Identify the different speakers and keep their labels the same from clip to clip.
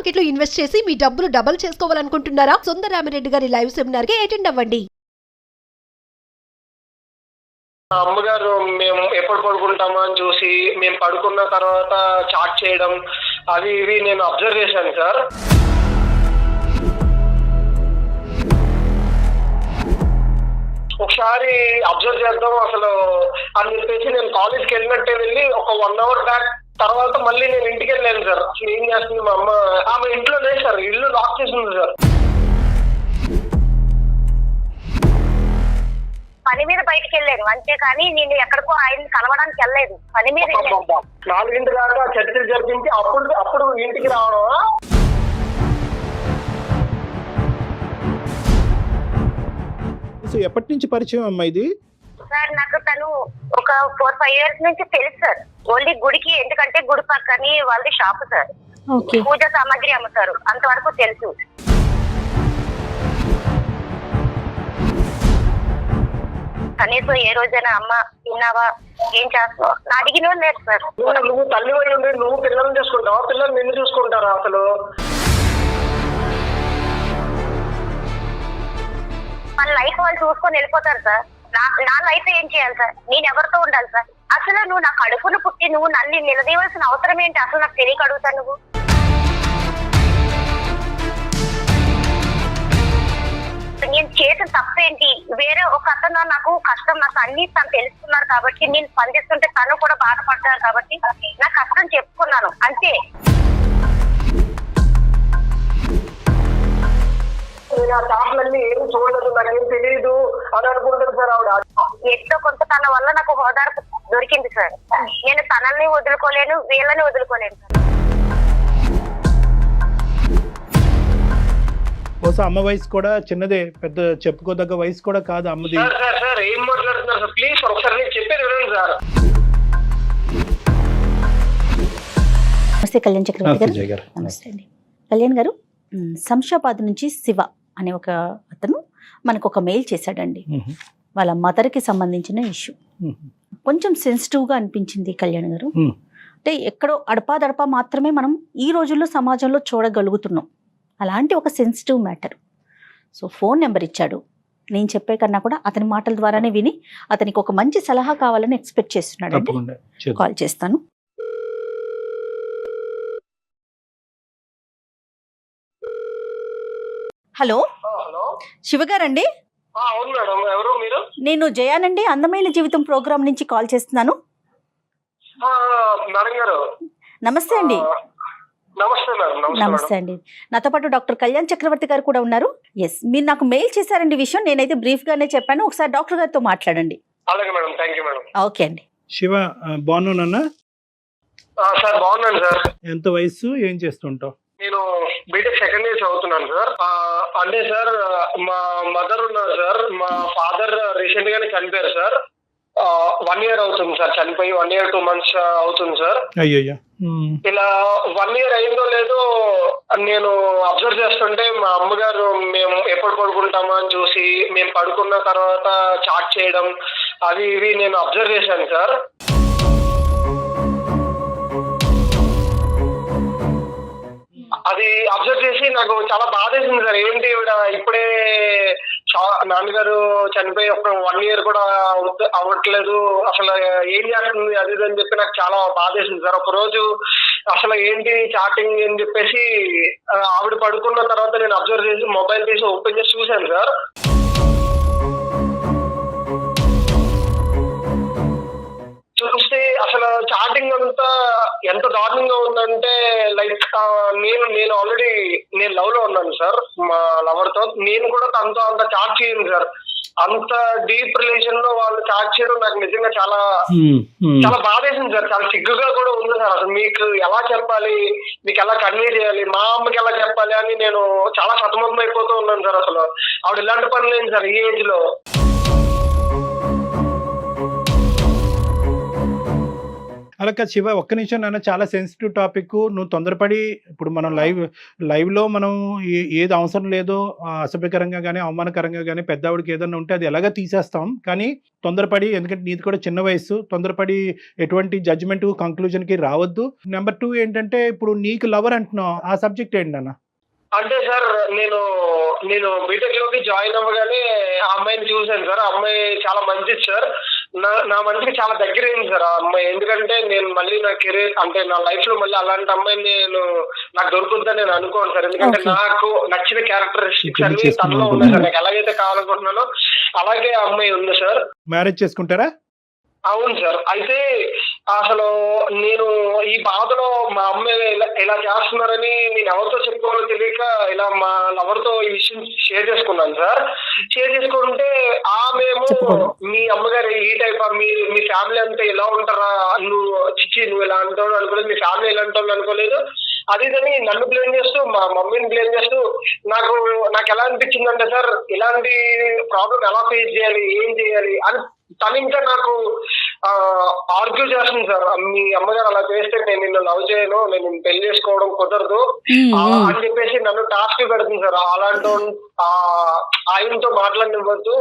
Speaker 1: Market లో invest చేసి మీ డబ్బులు డబుల్ చేసుకోవాలనుకుంటున్నారా? సుందరరామిరెడ్డి గారి లైవ్ సెమినార్ కి అటెండ్ అవ్వండి.
Speaker 2: అమ్మగారు మేము ఎప్పుడు పడుకుంటామా అని చూసి మేము పడుకున్న తర్వాత చాట్ చేయడం అవి ఇవి నేను అబ్జర్వ్ చేశాను సార్. ఒకసారి అబ్జర్వ్ చేద్దాం అసలు అని చెప్పేసి నేను కాలేజ్కి వెళ్ళినట్టే వెళ్ళి ఒక 1 hour బ్యాక్ తర్వాత మళ్ళీ నేను ఇంటికి వెళ్ళాను సార్. అసలు ఏం చేస్తుంది మా అమ్మ? ఆమె ఇంట్లో లేదు సార్, ఇల్లు లాక్ చేసి ఉంది సార్.
Speaker 3: పని మీద బయటకు వెళ్ళాను అంతే, కానీ నేను ఎక్కడికో ఆయన కలవడానికి వెళ్ళలేదు. పని మీద
Speaker 2: 4 దాకా చర్చలు జరిపించి అప్పుడు ఇంటికి రావడం.
Speaker 4: ఎప్పటి నుంచి పరిచయం అమ్మా ఇది?
Speaker 3: సార్ నాకు తను ఒక 4-5 years నుంచి తెలుసు సార్. ఓన్లీ గుడికి, ఎందుకంటే గుడి పక్కని వాళ్ళది షాప్ సార్, పూజ సామాగ్రి అమ్ముతారు, అంతవరకు తెలుసు. కనీసం ఏ రోజైనా అమ్మ తిన్నావా, ఏం చేస్తావు నా అడిగిన వాళ్ళు లేదు సార్.
Speaker 2: నువ్వు తల్లి వై ఉండి నువ్వు పిల్లల్ని చూసుకుంటావా? పిల్లలు నిన్ను చూసుకుంటారా? అసలు
Speaker 3: వాళ్ళ లైఫ్ వాళ్ళు చూసుకొని వెళ్ళిపోతారు సార్. నా లైఫ్ ఏం చేయాలి సార్? నేను ఎవరితో ఉండాలి సార్? అసలు నువ్వు నా కడుపును పుట్టి నువ్వు నన్ను నిలదీయవలసిన అవసరం ఏంటి? అసలు నాకు తెలియక అడుగుతాను. నువ్వు నేను చేసిన తప్పేంటి? వేరే ఒక అతను నాకు కష్టం, నాకు అన్ని తను తెలుసుకున్నారు కాబట్టి నేను స్పందిస్తుంటే తను కూడా బాధపడ్డారు కాబట్టి నా కష్టం చెప్పుకున్నాను అంతే.
Speaker 2: నేను ఆ షాపులన్నీ ఏం చూడలేదు, నాకేం తెలియదు అని అనుకుంటాను సార్. ఆవిడ
Speaker 3: ఎంతో కొంత తన వల్ల నాకు హోదార్పు దొరికింది సార్. నేను తనల్ని వదులుకోలేను, వీళ్ళని వదులుకోలేను సార్.
Speaker 4: బహుశా అమ్మ వయసు కూడా చిన్నదే, పెద్ద చెప్పుకోదగ్గ వయసు కూడా కాదు అమ్మది.
Speaker 2: సార్ ఏం మాట్లాడుతున్నారు సార్? ప్లీజ్ ఒకసారి నేను చెప్పేది వినండి సార్.
Speaker 5: నమస్తే కళ్యాణ్ చక్రవర్తి గారు. నమస్తే అండి కళ్యాణ్ గారు. శంషాబాద్ నుంచి శివ అనే ఒక అతను మనకు ఒక మెయిల్ చేశాడండి. వాళ్ళ మదర్కి సంబంధించిన ఇష్యూ కొంచెం సెన్సిటివ్గా అనిపించింది కళ్యాణ్ గారు. అంటే ఎక్కడో అడపాదడపా మాత్రమే మనం ఈ రోజుల్లో సమాజంలో చూడగలుగుతున్నాం అలాంటి ఒక sensitive matter. So phone number ఇచ్చాడు. నేను చెప్పే కన్నా కూడా అతని మాటల ద్వారానే విని అతనికి ఒక మంచి సలహా కావాలని ఎక్స్పెక్ట్ చేస్తున్నాడు అండి. కాల్ చేస్తాను. హలో శివగారండి.
Speaker 2: అవును మేడం, ఎవరు మీరు?
Speaker 5: నేను జయానండి, అందమైన జీవితం ప్రోగ్రామ్ నుంచి కాల్ చేస్తున్నాను.
Speaker 2: మేడం గారు
Speaker 5: నమస్తే అండి.
Speaker 2: నమస్తే మేడం.
Speaker 5: నమస్తే అండి. నాతో పాటు డాక్టర్ కళ్యాణ్ చక్రవర్తి గారు కూడా ఉన్నారు. ఎస్, మీరు నాకు మెయిల్ చేశారండి విషయం. నేనైతే బ్రీఫ్ గానే చెప్పాను, ఒకసారి డాక్టర్ గారితో మాట్లాడండి.
Speaker 2: అలాగే madam, thank you madam.
Speaker 5: Okay అండి.
Speaker 4: శివ బాగున్నానన్నా?
Speaker 2: సార్ బాగున్నాను సార్.
Speaker 4: ఎంత వయసు, ఏం చేస్తుంటావు?
Speaker 2: నేను బీటెక్ సెకండ్ ఇయర్ చదువుతున్నాను సార్. అంటే సార్ మా మదర్ ఉన్నారు సార్. మా ఫాదర్ రీసెంట్ గానే చనిపోయారు సార్. 1 year అవుతుంది సార్, చనిపోయి 1 year 2 months అవుతుంది సార్.
Speaker 4: అయ్యయ్యా.
Speaker 2: ఇలా 1 year అయిందో లేదో నేను అబ్జర్వ్ చేస్తుంటే మా అమ్మగారు మేము ఎప్పుడు పడుకుంటామా అని చూసి మేము పడుకున్న తర్వాత చాట్ చేయడం అవి ఇవి నేను అబ్జర్వ్ చేశాను సార్. అది అబ్జర్వ్ చేసి నాకు చాలా బాధ వేసింది సార్. ఏంటి ఇప్పుడే నాన్నగారు చనిపోయి ఒక 1 year కూడా అవ్వట్లేదు, అసలు ఏం చేస్తుంది అది ఇది అని చెప్పి నాకు చాలా బాధ వేసింది సార్. ఒక రోజు అసలు ఏంటి చాటింగ్ అని చెప్పేసి ఆవిడ పడుకున్న తర్వాత నేను అబ్జర్వ్ చేసి మొబైల్ తీసి ఓపెన్ చేసి చూశాను సార్. చూస్తే అసలు చాటింగ్ అంతా ఎంత దారుణంగా ఉందంటే లైక్ నేను ఆల్రెడీ లవ్ లో ఉన్నాను సార్ మా లవర్ తో. నేను కూడా తనతో అంత చాట్ చేయను సార్. అంత డీప్ రిలేషన్ లో వాళ్ళు చాట్ చేయడం నాకు నిజంగా చాలా చాలా బాధేసింది సార్. చాలా సిగ్గుగా కూడా ఉంది సార్. అసలు మీకు ఎలా చెప్పాలి, మీకు ఎలా కన్వే చేయాలి, మా అమ్మకి ఎలా చెప్పాలి అని నేను చాలా సతమతం అయిపోతూ ఉన్నాను సార్. అసలు ఆవిడ ఇలాంటి పని లేదు సార్ ఈ ఏజ్ లో.
Speaker 4: అలా కాదు శివ, ఒక్క నిమిషం నాన్న, చాలా సెన్సిటివ్ టాపిక్. నువ్వు తొందరపడి ఇప్పుడు మనం లైవ్లో మనం ఏది అవసరం లేదో అసభ్యకరంగా కానీ అవమానకరంగా కానీ పెద్దవాడికి ఏదన్నా ఉంటే అది ఎలాగ తీసేస్తాం. కానీ తొందరపడి, ఎందుకంటే నీది కూడా చిన్న వయసు, తొందరపడి ఎటువంటి జడ్జిమెంట్ కంక్లూజన్కి రావద్దు. నెంబర్ 2 ఏంటంటే, ఇప్పుడు నీకు లవర్ అంటున్నావు, ఆ సబ్జెక్ట్ ఏంటి నాన్న?
Speaker 2: అంటే సార్ నేను బీటెక్ లోకి జాయిన్ అవ్వగానే ఆ అమ్మాయిని చూశాను సార్. ఆ అమ్మాయి చాలా మంచిది సార్. నా మనసుకి చాలా దగ్గర అయింది సార్ ఆ అమ్మాయి. ఎందుకంటే నేను మళ్ళీ నా కెరీర్ అంటే నా లైఫ్ లో మళ్ళీ అలాంటి అమ్మాయిని నాకు దొరుకుతుందని నేను అనుకోను సార్. ఎందుకంటే నాకు నచ్చిన క్యారెక్టరిస్టిక్స్ అన్ని తనలో ఉన్నాయి సార్. నాకు ఎలాగైతే కావాలనుకుంటున్నానో అలాగే ఆ అమ్మాయి ఉంది సార్.
Speaker 4: మ్యారేజ్ చేసుకుంటారా?
Speaker 2: అవును సార్. అయితే అసలు నేను ఈ బాధలో మా అమ్మ ఇలా చేస్తున్నారని నేను ఎవరితో చెప్పుకోవాలో తెలియక ఇలా మా లవర్తో ఈ విషయం షేర్ చేసుకున్నాను సార్. షేర్ చేసుకుంటే ఆమెమో, మీ అమ్మగారు ఈ టైప్, మీ ఫ్యామిలీ అంతా ఇలా ఉంటారా, నువ్వు ఇలా అంటావు అనుకోలేదు, మీ ఫ్యామిలీ ఇలా అంటావు అనుకోలేదు, అది ఇదని నన్ను బ్లేమ్ చేస్తూ మా మమ్మీని బ్లేమ్ చేస్తూ నాకు ఎలా అనిపించిందంటే సార్, ఇలాంటి ప్రాబ్లం ఎలా ఫేస్ చేయాలి, ఏం చేయాలి అని తను ఇంకా నాకు ఆర్గ్యూ చేస్తుంది సార్. మీ అమ్మగారు అలా చేస్తే నేను నిన్ను లవ్ చేయను, నేను నిన్ను పెళ్లి చేసుకోవడం కుదరదు అని చెప్పేసి నన్ను టాస్క్ పెడుతుంది సార్. అలాంటి ఆయనతో మాట్లాడనివ్వద్దు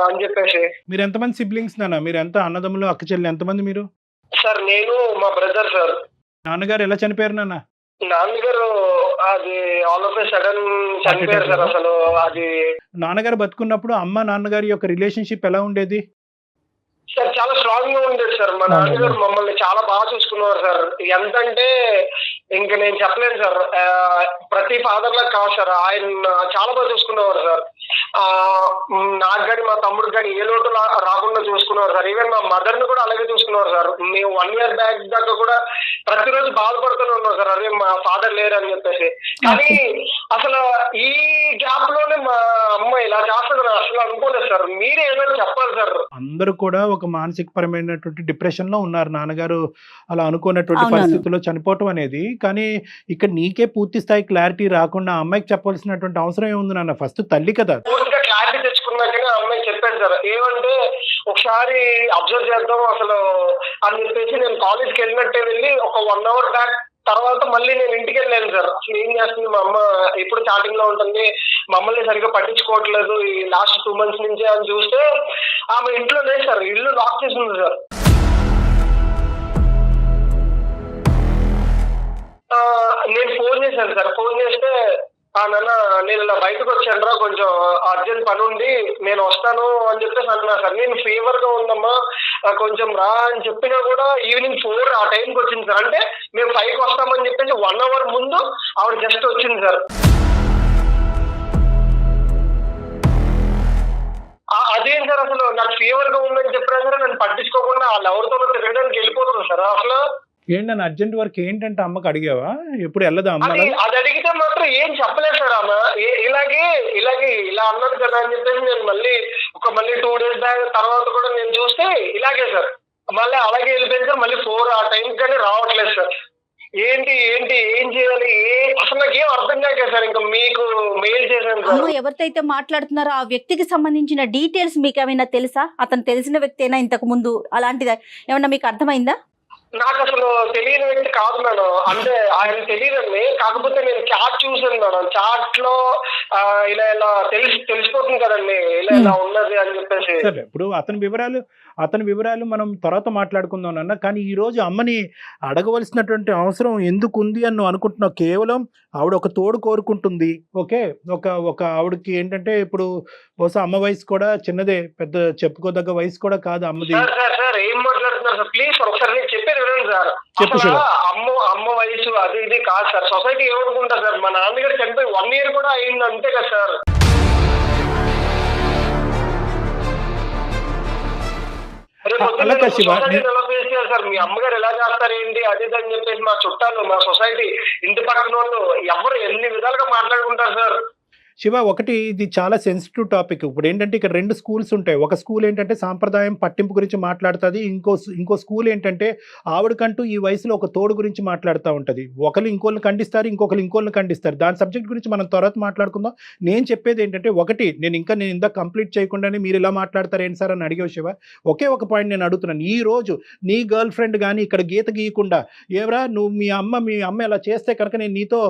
Speaker 2: అని చెప్పేసి.
Speaker 4: మీరు ఎంతమంది సిబ్లింగ్స్ నాన్న? మీరు ఎంత అన్నదమ్ములు, అక్క చెల్లి ఎంతమంది మీరు?
Speaker 2: సార్ నేను మా బ్రదర్ సార్.
Speaker 4: నాన్నగారు ఎలా చనిపోయారు నాన్న?
Speaker 2: నాన్నగారు అది ఆల్ ఆఫ్ ఎ సడన్ చనిపోయారు సార్. అసలు అది
Speaker 4: నాన్నగారు బతుకున్నప్పుడు అమ్మ నాన్నగారి యొక్క రిలేషన్షిప్ ఎలా ఉండేది
Speaker 2: సార్? చాలా స్ట్రాంగ్ గా ఉండేది సార్. మా నాన్నగారు మమ్మల్ని చాలా బాగా చూసుకున్నారు సార్. ఎంతంటే ఇంకా నేను చెప్పలేను సార్. ప్రతి ఫాదర్ లా కాదు సార్, ఆయన చాలా బాగా చూసుకునేవారు సార్. నాకు కానీ మా తమ్ముడికి కానీ ఏ లోటు రాకుండా చూసుకున్నారు సార్. ఈవెన్ మా మదర్ ని కూడా అలాగే చూసుకున్నారు సార్. మేము 1 year బ్యాక్ దాకా కూడా ప్రతిరోజు బాధపడుతూనే ఉన్నాం సార్, అదే మా ఫాదర్ లేరు అని చెప్పేసి. కానీ అసలు ఈ గ్యాప్ లోనే మా అమ్మ ఇలా చేస్తుంది అసలు అనుకోలేదు సార్. మీరే ఏదో చెప్పాలి సార్.
Speaker 4: అందరూ కూడా ఒక మానసిక పరమైనటువంటి డిప్రెషన్ లో ఉన్నారు. నాన్నగారు అలా అనుకున్నటువంటి పరిస్థితుల్లో చనిపోవటం అనేది. కానీ ఇక్కడ నీకే పూర్తి స్థాయి క్లారిటీ రాకుండా అమ్మాయికి చెప్పాల్సినటువంటి అవసరం ఏముంది నాన్న? ఫస్ట్ తల్లి కదా.
Speaker 2: పూర్తిగా క్లారిటీ తెచ్చుకున్నాకనే అమ్మాయి చెప్పాను సార్. ఏమంటే ఒకసారి అబ్జర్వ్ చేద్దాం అసలు అని చెప్పేసి నేను కాలేజ్కి వెళ్ళినట్టే వెళ్ళి ఒక 1 hour బ్యాక్ తర్వాత మళ్ళీ నేను ఇంటికి వెళ్ళాను సార్. అసలు ఏం చేస్తుంది మా అమ్మ, ఎప్పుడు స్టార్టింగ్ లో ఉంటుంది, మమ్మల్ని సరిగ్గా పట్టించుకోవట్లేదు ఈ లాస్ట్ 2 months నుంచి అని చూస్తే ఆమె ఇంట్లో లేదు సార్, ఇల్లు లాక్ చేసి ఉంది సార్. నేను ఫోన్ చేశాను సార్. ఫోన్ చేస్తే నాన్న నేను ఇలా బయటకు వచ్చాను రా, కొంచెం అర్జెంట్ పని ఉంది, నేను వస్తాను అని చెప్పేసి అన్నా సార్. నేను ఫీవర్ గా ఉందమ్మా కొంచెం రా అని చెప్పినా కూడా ఈవినింగ్ 4 ఆ టైంకి వచ్చింది సార్. అంటే మేము 5కి వస్తామని చెప్పేసి 1 hour ముందు ఆవిడ జస్ట్ వచ్చింది సార్. అదేం సార్, అసలు నాకు ఫీవర్ గా ఉందని చెప్పినా సరే నన్ను పట్టించుకోకుండా వాళ్ళు ఎవరితో తిరగడానికి వెళ్ళిపోతుంది సార్. అసలు
Speaker 4: ఏంటన్నా అర్జెంట్ వర్క్ ఏంటంటే అమ్మకి అడిగావా? ఎప్పుడు వెళ్ళదా అమ్మ?
Speaker 2: అది అడిగితే మాత్రం ఏం చెప్పలేదు సార్ ఆమె. ఇలాగే ఇలా అన్నది కదా అని చెప్పేసి నేను మళ్ళీ 2 days బ్యాక్ తర్వాత కూడా నేను చూస్తే ఇలాగే సార్, మళ్ళీ అలాగే వెళ్ళిపోయింది సార్. మళ్ళీ 4 ఆ టైంకి కానీ రావట్లేదు సార్. ఏంటి ఏం చేయాలి, అసలు నాకు ఏం అర్థం కాక సార్ ఇంకా మీకు మెయిల్ చేశాను సార్.
Speaker 5: ఎవరితో మాట్లాడుతున్నారో ఆ వ్యక్తికి సంబంధించిన డీటెయిల్స్ మీకు ఏమైనా తెలుసా? అతను తెలిసిన వ్యక్తి అయినా ఇంతకు ముందు అలాంటిది ఏమన్నా మీకు అర్థమైందా?
Speaker 2: నాకు అసలు తెలియని వ్యక్తి కాదు మేడం. అంటే ఆయన తెలియదండి, కాకపోతే నేను చాట్ చూసాను మేడం. చాట్ లో ఇలా తెలిసిపోతుంది కదండి ఇలా ఉన్నది అని చెప్పేసి.
Speaker 4: సరే, ఇప్పుడు అతని వివరాలు మనం తర్వాత మాట్లాడుకుందాం అన్న. కానీ ఈ రోజు అమ్మని అడగవలసినటువంటి అవసరం ఎందుకు ఉంది అని నువ్వు అనుకుంటున్నావు? కేవలం ఆవిడ ఒక తోడు కోరుకుంటుంది. ఓకే, ఒక ఆవిడకి ఏంటంటే ఇప్పుడు బహుశా అమ్మ వయసు కూడా చిన్నదే, పెద్ద చెప్పుకోదగ్గ వయసు కూడా కాదు అమ్మది.
Speaker 2: సార్ ఏం మాట్లాడుతున్నారు సార్? ప్లీజ్ ఒకసారి నేను చెప్పేది వినండి సార్. అమ్మ వయసు అది ఇది కాదు సార్. సొసైటీ ఏమనుకుంటారు సార్? మా నాన్నగారు చనిపోయి 1 year కూడా అయింది అంతే కదా సార్. ఎలా ఫేస్ చేయాలి సార్? మీ అమ్మగారు ఎలా చేస్తారు ఏంటి అది అని చెప్పేసి మా చుట్టాలు, మా సొసైటీ, ఇంటి పక్కన వాళ్ళు ఎవరు ఎన్ని విధాలుగా మాట్లాడుకుంటారు సార్.
Speaker 4: శివ, ఒకటి ఇది చాలా సెన్సిటివ్ టాపిక్. ఇప్పుడు ఏంటంటే ఇక్కడ 2 స్కూల్స్ ఉంటాయి. ఒక స్కూల్ ఏంటంటే సాంప్రదాయం పట్టింపు గురించి మాట్లాడుతుంది. ఇంకో స్కూల్ ఏంటంటే ఆవిడకంటూ ఈ వయసులో ఒక తోడు గురించి మాట్లాడుతూ ఉంటుంది. ఒకరు ఇంకోళ్ళని ఖండిస్తారు, ఇంకోళ్ళని ఖండిస్తారు. దాని సబ్జెక్ట్ గురించి మనం తర్వాత మాట్లాడుకుందాం. నేను చెప్పేది ఏంటంటే, ఒకటి నేను ఇందాక కంప్లీట్ చేయకుండానే మీరు ఇలా మాట్లాడతారు ఏంటి సార్ అని అడిగావు శివ. ఒకే ఒక పాయింట్ నేను అడుగుతున్నాను. ఈ రోజు నీ గర్ల్ ఫ్రెండ్ కానీ ఇక్కడ గీత గీయకుండా ఏవరా నువ్వు మీ అమ్మ ఇలా చేస్తే కనుక నేను నీతో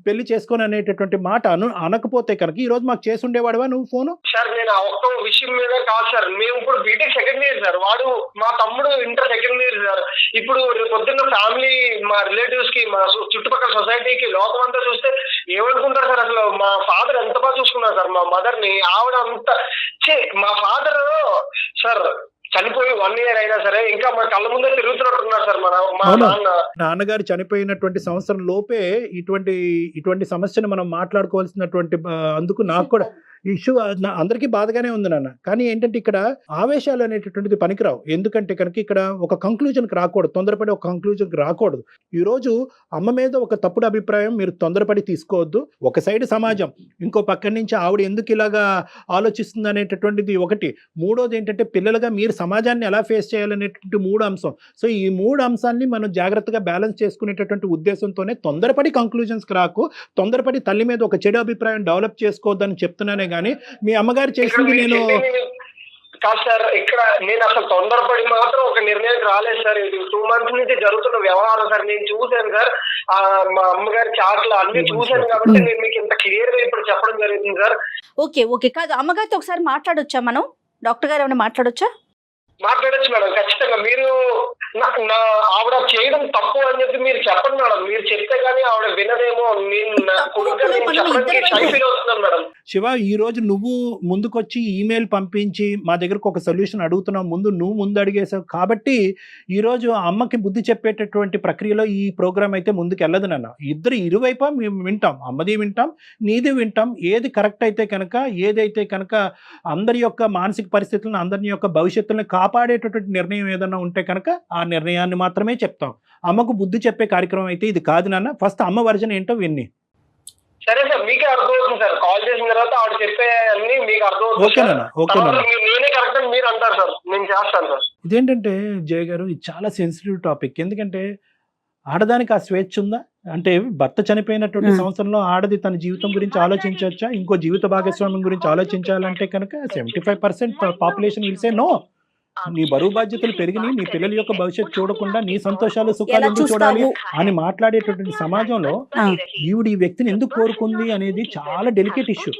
Speaker 4: పెళ్లి చేసుకోను అనేటటువంటి మాట అనకపోతే కనుక ఈ రోజు మాకు చేసి ఉండేవాడువా నువ్వు ఫోను?
Speaker 2: సార్ నేను ఆ ఒక్క విషయం మీద కాదు సార్, మేము ఇప్పుడు బీటెక్ సెకండ్ ఇయర్ సార్, వాడు మా తమ్ముడు ఇంటర్ సెకండ్ ఇయర్ సార్. ఇప్పుడు పొద్దున్న ఫ్యామిలీ, మా రిలేటివ్స్ కి, మా చుట్టుపక్కల సొసైటీకి, లోకం అంతా చూస్తే ఏమనుకుంటారు సార్? అసలు మా ఫాదర్ ఎంత బాగా చూసుకున్నారు సార్ మా మదర్ ని. ఆవిడ అంత మా ఫాదర్ సార్ చనిపోయి 1 year అయినా సరే ఇంకా మా కళ్ళ ముందే తిరుగుతున్నట్టున్నారు సార్ మా
Speaker 4: నాన్నగారు చనిపోయినటువంటి సంవత్సరం లోపే ఇటువంటి సమస్యను మనం మాట్లాడుకోవాల్సినటువంటి అందుకు నాకు కూడా ఇష్యూ అందరికీ బాధగానే ఉంది నాన్న. కానీ ఏంటంటే ఇక్కడ ఆవేశాలు అనేటటువంటిది పనికిరావు. ఎందుకంటే కనుక ఇక్కడ ఒక కంక్లూజన్కి రాకూడదు, తొందరపడి ఒక కంక్లూజన్కి రాకూడదు. ఈరోజు అమ్మ మీద ఒక తప్పుడు అభిప్రాయం మీరు తొందరపడి తీసుకోవద్దు. ఒక సైడ్ సమాజం, ఇంకో పక్కన నుంచి ఆవిడ ఎందుకు ఇలాగా ఆలోచిస్తుంది అనేటటువంటిది ఒకటి. మూడోది ఏంటంటే పిల్లలుగా మీరు సమాజాన్ని ఎలా ఫేస్ చేయాలనేటువంటి 3 అంశం. సో ఈ 3 అంశాన్ని మనం జాగ్రత్తగా బ్యాలెన్స్ చేసుకునేటటువంటి ఉద్దేశంతోనే తొందరపడి కంక్లూజన్స్కి రాకు, తొందరపడి తల్లి మీద ఒక చెడు అభిప్రాయం డెవలప్ చేసుకోవద్దని చెప్తున్నానే కానీ మీ అమ్మగారు చేసింది నేను
Speaker 2: కాదు సార్. ఇక్కడ నేను అసలు తొందరపడి మాత్రం ఒక నిర్ణయానికి రాలేదు సార్. ఇది 2 months నుంచి జరుగుతున్న వ్యవహారం సార్. నేను చూశాను సార్, మా అమ్మగారి చాట్లు అన్ని చూశాను కాబట్టి నేను మీకు ఇంత క్లియర్ గా ఇప్పుడు చెప్పడం జరుగుతుంది సార్.
Speaker 5: ఓకే కాదు, అమ్మగారితో ఒకసారి మాట్లాడొచ్చా మనం? డాక్టర్ గారు ఏమైనా మాట్లాడొచ్చా?
Speaker 2: మాట్లాడచ్చు మేడం, ఖచ్చితంగా. మీరు ఆవిడ చేయడం తప్పు అని చెప్పి మీరు చెప్పండి మేడం. మీరు చెప్తే గానీ ఆవిడ వినదేమో. మేడం
Speaker 4: శివ, ఈ రోజు నువ్వు ముందుకొచ్చి ఈమెయిల్ పంపించి మా దగ్గరకు ఒక సొల్యూషన్ అడుగుతున్నావు. నువ్వు అడిగేసావు కాబట్టి ఈ రోజు అమ్మకి బుద్ధి చెప్పేటటువంటి ప్రక్రియలో ఈ ప్రోగ్రామ్ అయితే ముందుకు వెళ్ళదు నాన్న. ఇరువైపు మేము వింటాం, అమ్మది వింటాం, నీది వింటాం. ఏది కరెక్ట్ అయితే కనుక, ఏదైతే కనుక అందరి యొక్క మానసిక పరిస్థితులను, అందరి యొక్క భవిష్యత్తులను కాపాడేటటువంటి నిర్ణయం ఏదన్నా ఉంటే కనుక ఆ నిర్ణయాన్ని మాత్రమే చెప్తాం. అమ్మకు బుద్ధి చెప్పే కార్యక్రమం అయితే ఇది కాదు నాన్న. ఫస్ట్ అమ్మ వర్జన్ ఏంటో విన్ని.
Speaker 2: సరే సార్, మీకే అర్థమవుతుంది సార్. కాల్ చేసిన తర్వాత ఆవిడ చెప్పే అన్ని మీకు అర్థమవుతుంది. నేనే కరెక్ట్ అని మీరు అంటారు సార్, నేను చేస్తాను సార్.
Speaker 4: ఇదేంటంటే జయ గారు, ఇది చాలా సెన్సిటివ్ టాపిక్. ఎందుకంటే ఆడదానికి ఆ స్వేచ్ఛ ఉందా? అంటే భర్త చనిపోయినటువంటి సంవత్సరంలో ఆడది తన జీవితం గురించి ఆలోచించవచ్చా? ఇంకో జీవిత భాగస్వామ్యం గురించి ఆలోచించాలంటే కనుక 75% పాపులేషన్ విల్ సే నో. నీ బరువు బాధ్యతలు పెరిగినాయి, నీ పిల్లల యొక్క భవిష్యత్తు చూడకుండా నీ సంతోషాలు సుఖాలు ఎందుకు చూడాలి అని మాట్లాడేటటువంటి సమాజంలో ఈవిడ ఈ వ్యక్తిని ఎందుకు కోరుకుంది అనేది చాలా డెలికేట్ ఇష్యూ.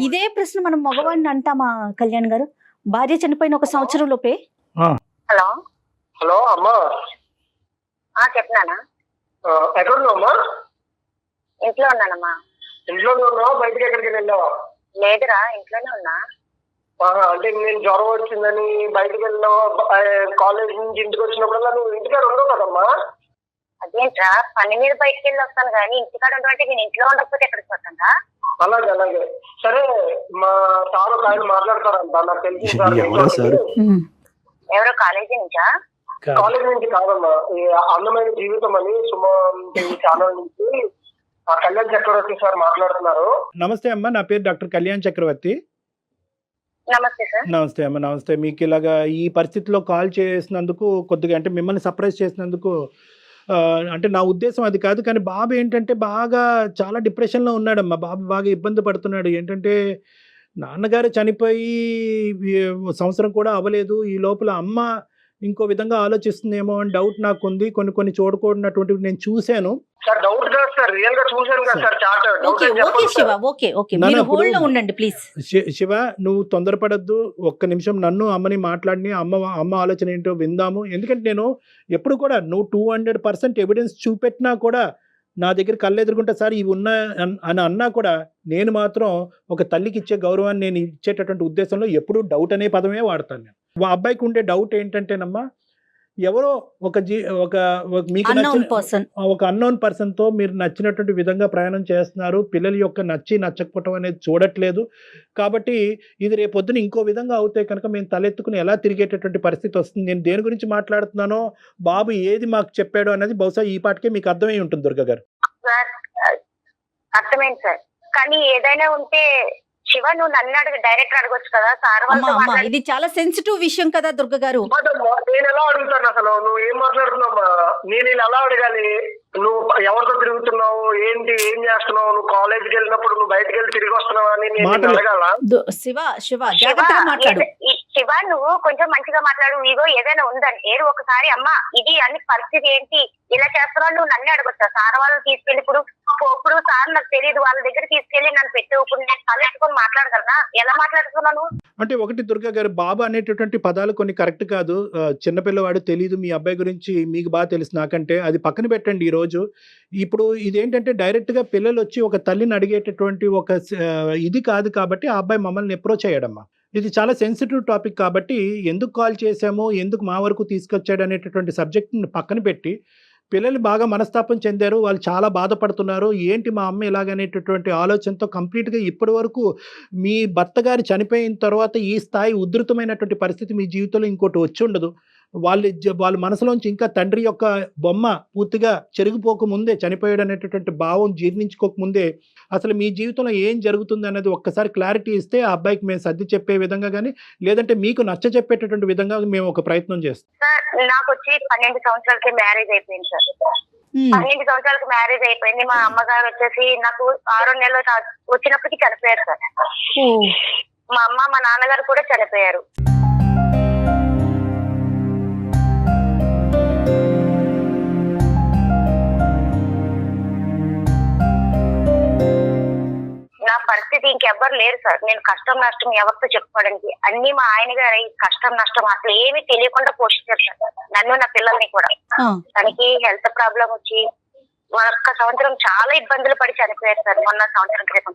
Speaker 5: ఇదే ప్రశ్న మనం మగవాడిని అంటామా కళ్యాణ్ గారు? భార్య చనిపోయిన 1 సంవత్సరం లోపే.
Speaker 3: హలో
Speaker 2: హలో అమ్మా,
Speaker 3: చెప్పినానా?
Speaker 2: ఎక్కడ ఉన్నావమ్మా?
Speaker 3: ఇంట్లో ఉన్నానమ్మా.
Speaker 2: ఇంట్లోనే ఉన్నావా? బయటకి ఎక్కడికి వెళ్ళావా?
Speaker 3: లేదురా, ఇంట్లోనే ఉన్నా.
Speaker 2: అంటే నేను జ్వరం వచ్చిందని బయటకు వెళ్ళినావా? కాలేజ్ నుంచి ఇంటికి వచ్చినప్పుడల్లా నువ్వు ఇంటికాడ ఉండవు కదమ్మా?
Speaker 3: అదేంట్రా, పని మీద బయటకు వెళ్ళి వస్తాను కానీ ఇంటికాడ ఉండమంటే నేను ఇంట్లో ఉండకపోతే ఎక్కడికి వస్తాను?
Speaker 2: అలాగే సరే. మా సార్ ఒక ఆయన మాట్లాడతారంట, నాకు తెలిసింది సార్.
Speaker 3: ఎవరో కాలేజీ నుంచా?
Speaker 2: కాలేజ్ నుంచి కాదమ్మా, అందమైన జీవితం అని సుమన్ ఛానల్ నుంచి కళ్యాణ్ చక్రవర్తి సార్ మాట్లాడుతున్నారు.
Speaker 4: నమస్తే అమ్మా, నా పేరు డాక్టర్ కళ్యాణ్ చక్రవర్తి.
Speaker 3: నమస్తే సార్.
Speaker 4: నమస్తే అమ్మ, నమస్తే. మీకు ఇలాగా ఈ పరిస్థితిలో కాల్ చేసినందుకు కొద్దిగా, అంటే మిమ్మల్ని సర్ప్రైజ్ చేసినందుకు, అంటే నా ఉద్దేశం అది కాదు. కానీ బాబు ఏంటంటే బాగా చాలా డిప్రెషన్లో ఉన్నాడమ్మా. బాబు బాగా ఇబ్బంది పడుతున్నాడు. ఏంటంటే నాన్నగారు చనిపోయి సంవత్సరం కూడా అవ్వలేదు. ఈ లోపల అమ్మ ఇంకో విధంగా ఆలోచిస్తుందేమో అని డౌట్ నాకు ఉంది. కొన్ని చూడకూడనటువంటివి నేను చూశాను. శివ, నువ్వు తొందరపడద్దు. 1 నిమిషం నన్ను అమ్మని మాట్లాడి అమ్మ ఆలోచన ఏంటో విందాము. ఎందుకంటే నేను ఎప్పుడు కూడా నువ్వు 200% ఎవిడెన్స్ చూపెట్టినా కూడా నా దగ్గర కళ్ళెదురుకుంటా సార్ ఇవి ఉన్నా అని అన్నా కూడా నేను మాత్రం ఒక తల్లికి ఇచ్చే గౌరవాన్ని నేను ఇచ్చేటటువంటి ఉద్దేశంలో ఎప్పుడూ డౌట్ అనే పదమే వాడతాను నేను. ఆ అబ్బాయికి ఉండే డౌట్ ఏంటంటేనమ్మా, ఎవరో మీకు ఒక అన్నోన్ పర్సన్తో మీరు నచ్చినటువంటి విధంగా ప్రయాణం చేస్తున్నారు. పిల్లల యొక్క నచ్చకపోవటం అనేది చూడట్లేదు. కాబట్టి ఇది రేపొద్దున ఇంకో విధంగా అవుతే కనుక మేము తలెత్తుకుని ఎలా తిరిగేటటువంటి పరిస్థితి వస్తుంది. నేను దేని గురించి మాట్లాడుతున్నానో, బాబు ఏది మాకు చెప్పాడో అనేది బహుశా ఈ పాటికే మీకు అర్థమై ఉంటుంది దుర్గా గారు.
Speaker 3: అర్థమైంది సార్, కానీ ఏదైనా ఉంటే శివ నువ్వు నన్ను అడుగు, డైరెక్ట్ అడగొచ్చు కదా సార్
Speaker 5: అమ్మా
Speaker 3: వాళ్ళతో
Speaker 5: అమ్మా ఇది చాలా సెన్సిటివ్ విషయం కదా దుర్గ గారు.
Speaker 2: నేను ఎలా అడుగుతాను అసలు? నువ్వు ఏం మాట్లాడుతున్నావమ్మా? నేను ఇలా ఎలా అడగాలి? నువ్వు ఎవరితో తిరుగుతున్నావు, ఏంటి, ఏం చేస్తున్నావు? నువ్వు కాలేజీకి వెళ్ళినప్పుడు నువ్వు బయటకు వెళ్ళి తిరిగి వస్తున్నావు అని నేను అడగాల?
Speaker 5: శివ జాగ్రత్తగా మాట్లాడు.
Speaker 3: శివ నువ్వు కొంచెం మంచిగా మాట్లాడు. ఇగో ఏదైనా ఉందంటే ఒకసారి అమ్మ ఇది అన్ని పరిస్థితి ఏంటి ఇలా చేస్తున్నావు నువ్వు నన్ను అడగొచ్చా? సార్ వాళ్ళని తీసుకెళ్ళి ఇప్పుడు సార్ నాకు తెలియదు వాళ్ళ దగ్గర తీసుకెళ్లి నన్ను పెట్టు, ఇప్పుడు నేను తలెట్టుకొని మాట్లాడగలనా? ఎలా మాట్లాడుతున్నాను?
Speaker 4: అంటే ఒకటి దుర్గా గారు, బాబు అనేటటువంటి పదాలు కొన్ని కరెక్ట్ కాదు. చిన్నపిల్లవాడు తెలియదు, మీ అబ్బాయి గురించి మీకు బాగా తెలుసు నాకంటే, అది పక్కన పెట్టండి. ఈ రోజు ఇప్పుడు ఇదేంటంటే డైరెక్ట్ గా పిల్లలు వచ్చి ఒక తల్లిని అడిగేటటువంటి ఒక ఇది కాదు కాబట్టి ఆ అబ్బాయి మమ్మల్ని అప్రోచ్ అయ్యాడమ్మా. ఇది చాలా సెన్సిటివ్ టాపిక్ కాబట్టి ఎందుకు కాల్ చేశాము, ఎందుకు మా వరకు తీసుకొచ్చాడు అనేటటువంటి సబ్జెక్ట్ని పక్కన పెట్టి, పిల్లలు బాగా మనస్తాపం చెందారు, వాళ్ళు చాలా బాధపడుతున్నారు, ఏంటి మా అమ్మ ఇలాగనేటటువంటి ఆలోచనతో కంప్లీట్గా ఇప్పటి వరకు మీ భర్త గారు చనిపోయిన తర్వాత ఈ స్థాయి ఉధృతమైనటువంటి పరిస్థితి మీ జీవితంలో ఇంకోటి వచ్చి ఉండదు. వాళ్ళ మనసులోంచి ఇంకా తండ్రి యొక్క బొమ్మ పూర్తిగా చెరిగిపోకముందే, చనిపోయాడు అనేటటువంటి భావం జీర్ణించుకోకముందే అసలు మీ జీవితంలో ఏం జరుగుతుంది అనేది ఒక్కసారి క్లారిటీ ఇస్తే ఆ అబ్బాయికి మేము సర్ది చెప్పే విధంగా కానీ, లేదంటే మీకు నచ్చ చెప్పేటటువంటి విధంగా మేము ఒక ప్రయత్నం చేస్తాం.
Speaker 3: సార్ నాకు వచ్చి 12 సంవత్సరాలకి మ్యారేజ్ అయిపోయింది సార్. 12 సంవత్సరాలకు మ్యారేజ్ అయిపోయింది. మా అమ్మగారు వచ్చేసి నాకు 6 నెలలు వచ్చినప్పటికీ చనిపోయారు సార్. మా అమ్మ మా నాన్నగారు కూడా చనిపోయారు. నా పరిస్థితి ఇంకెవ్వరు లేరు సార్. నేను కష్టం నష్టం ఎవరితో చెప్పుకోవడానికి అన్ని మా ఆయన గారు కష్టం నష్టం అసలు ఏమీ తెలియకుండా పోషించారు సార్ నన్ను, నా పిల్లల్ని కూడా. తనకి హెల్త్ ప్రాబ్లం వచ్చి 1 సంవత్సరం చాలా ఇబ్బందులు పడి చనిపోయారు సార్. మొన్న సంవత్సరం క్రితం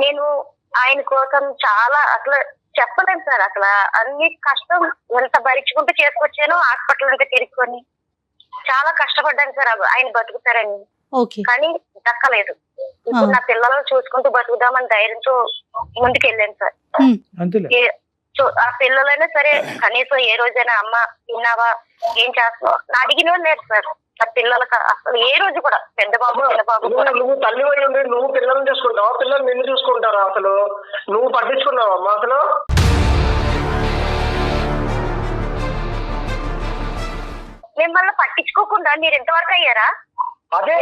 Speaker 3: నేను ఆయన కోసం చాలా అసలు చెప్పలేను సార్. అసలు అన్ని కష్టం ఎంత భరించుకుంటూ చేసుకొచ్చాను. హాస్పిటల్ అంటే తిరుక్కొని చాలా కష్టపడ్డాను సార్ ఆయన బతుకుతారని, కానీ దక్కలేదు. ఇప్పుడు నా పిల్లలను చూసుకుంటూ బతుకుదామని ధైర్యంతో ముందుకెళ్ళాను సార్. ఆ పిల్లలైనా సరే కనీసం ఏ రోజైనా అమ్మ తిన్నావా, ఏం చేస్తున్నావు అడిగిన వాళ్ళు లేరు సార్. నా పిల్లలకు అసలు ఏ రోజు కూడా, పెద్ద బాబు చిన్న బాబు కూడా.
Speaker 2: నువ్వు తల్లి వై ఉండి నువ్వు పిల్లల్ని చూసుకుంటావా? పిల్లలు నిన్ను చూసుకుంటారా? అసలు నువ్వు పట్టించుకున్నావా అమ్మా? అసలు
Speaker 3: మిమ్మల్ని పట్టించుకోకుండా మీరు ఎంతవరకు అయ్యారా?
Speaker 2: అదే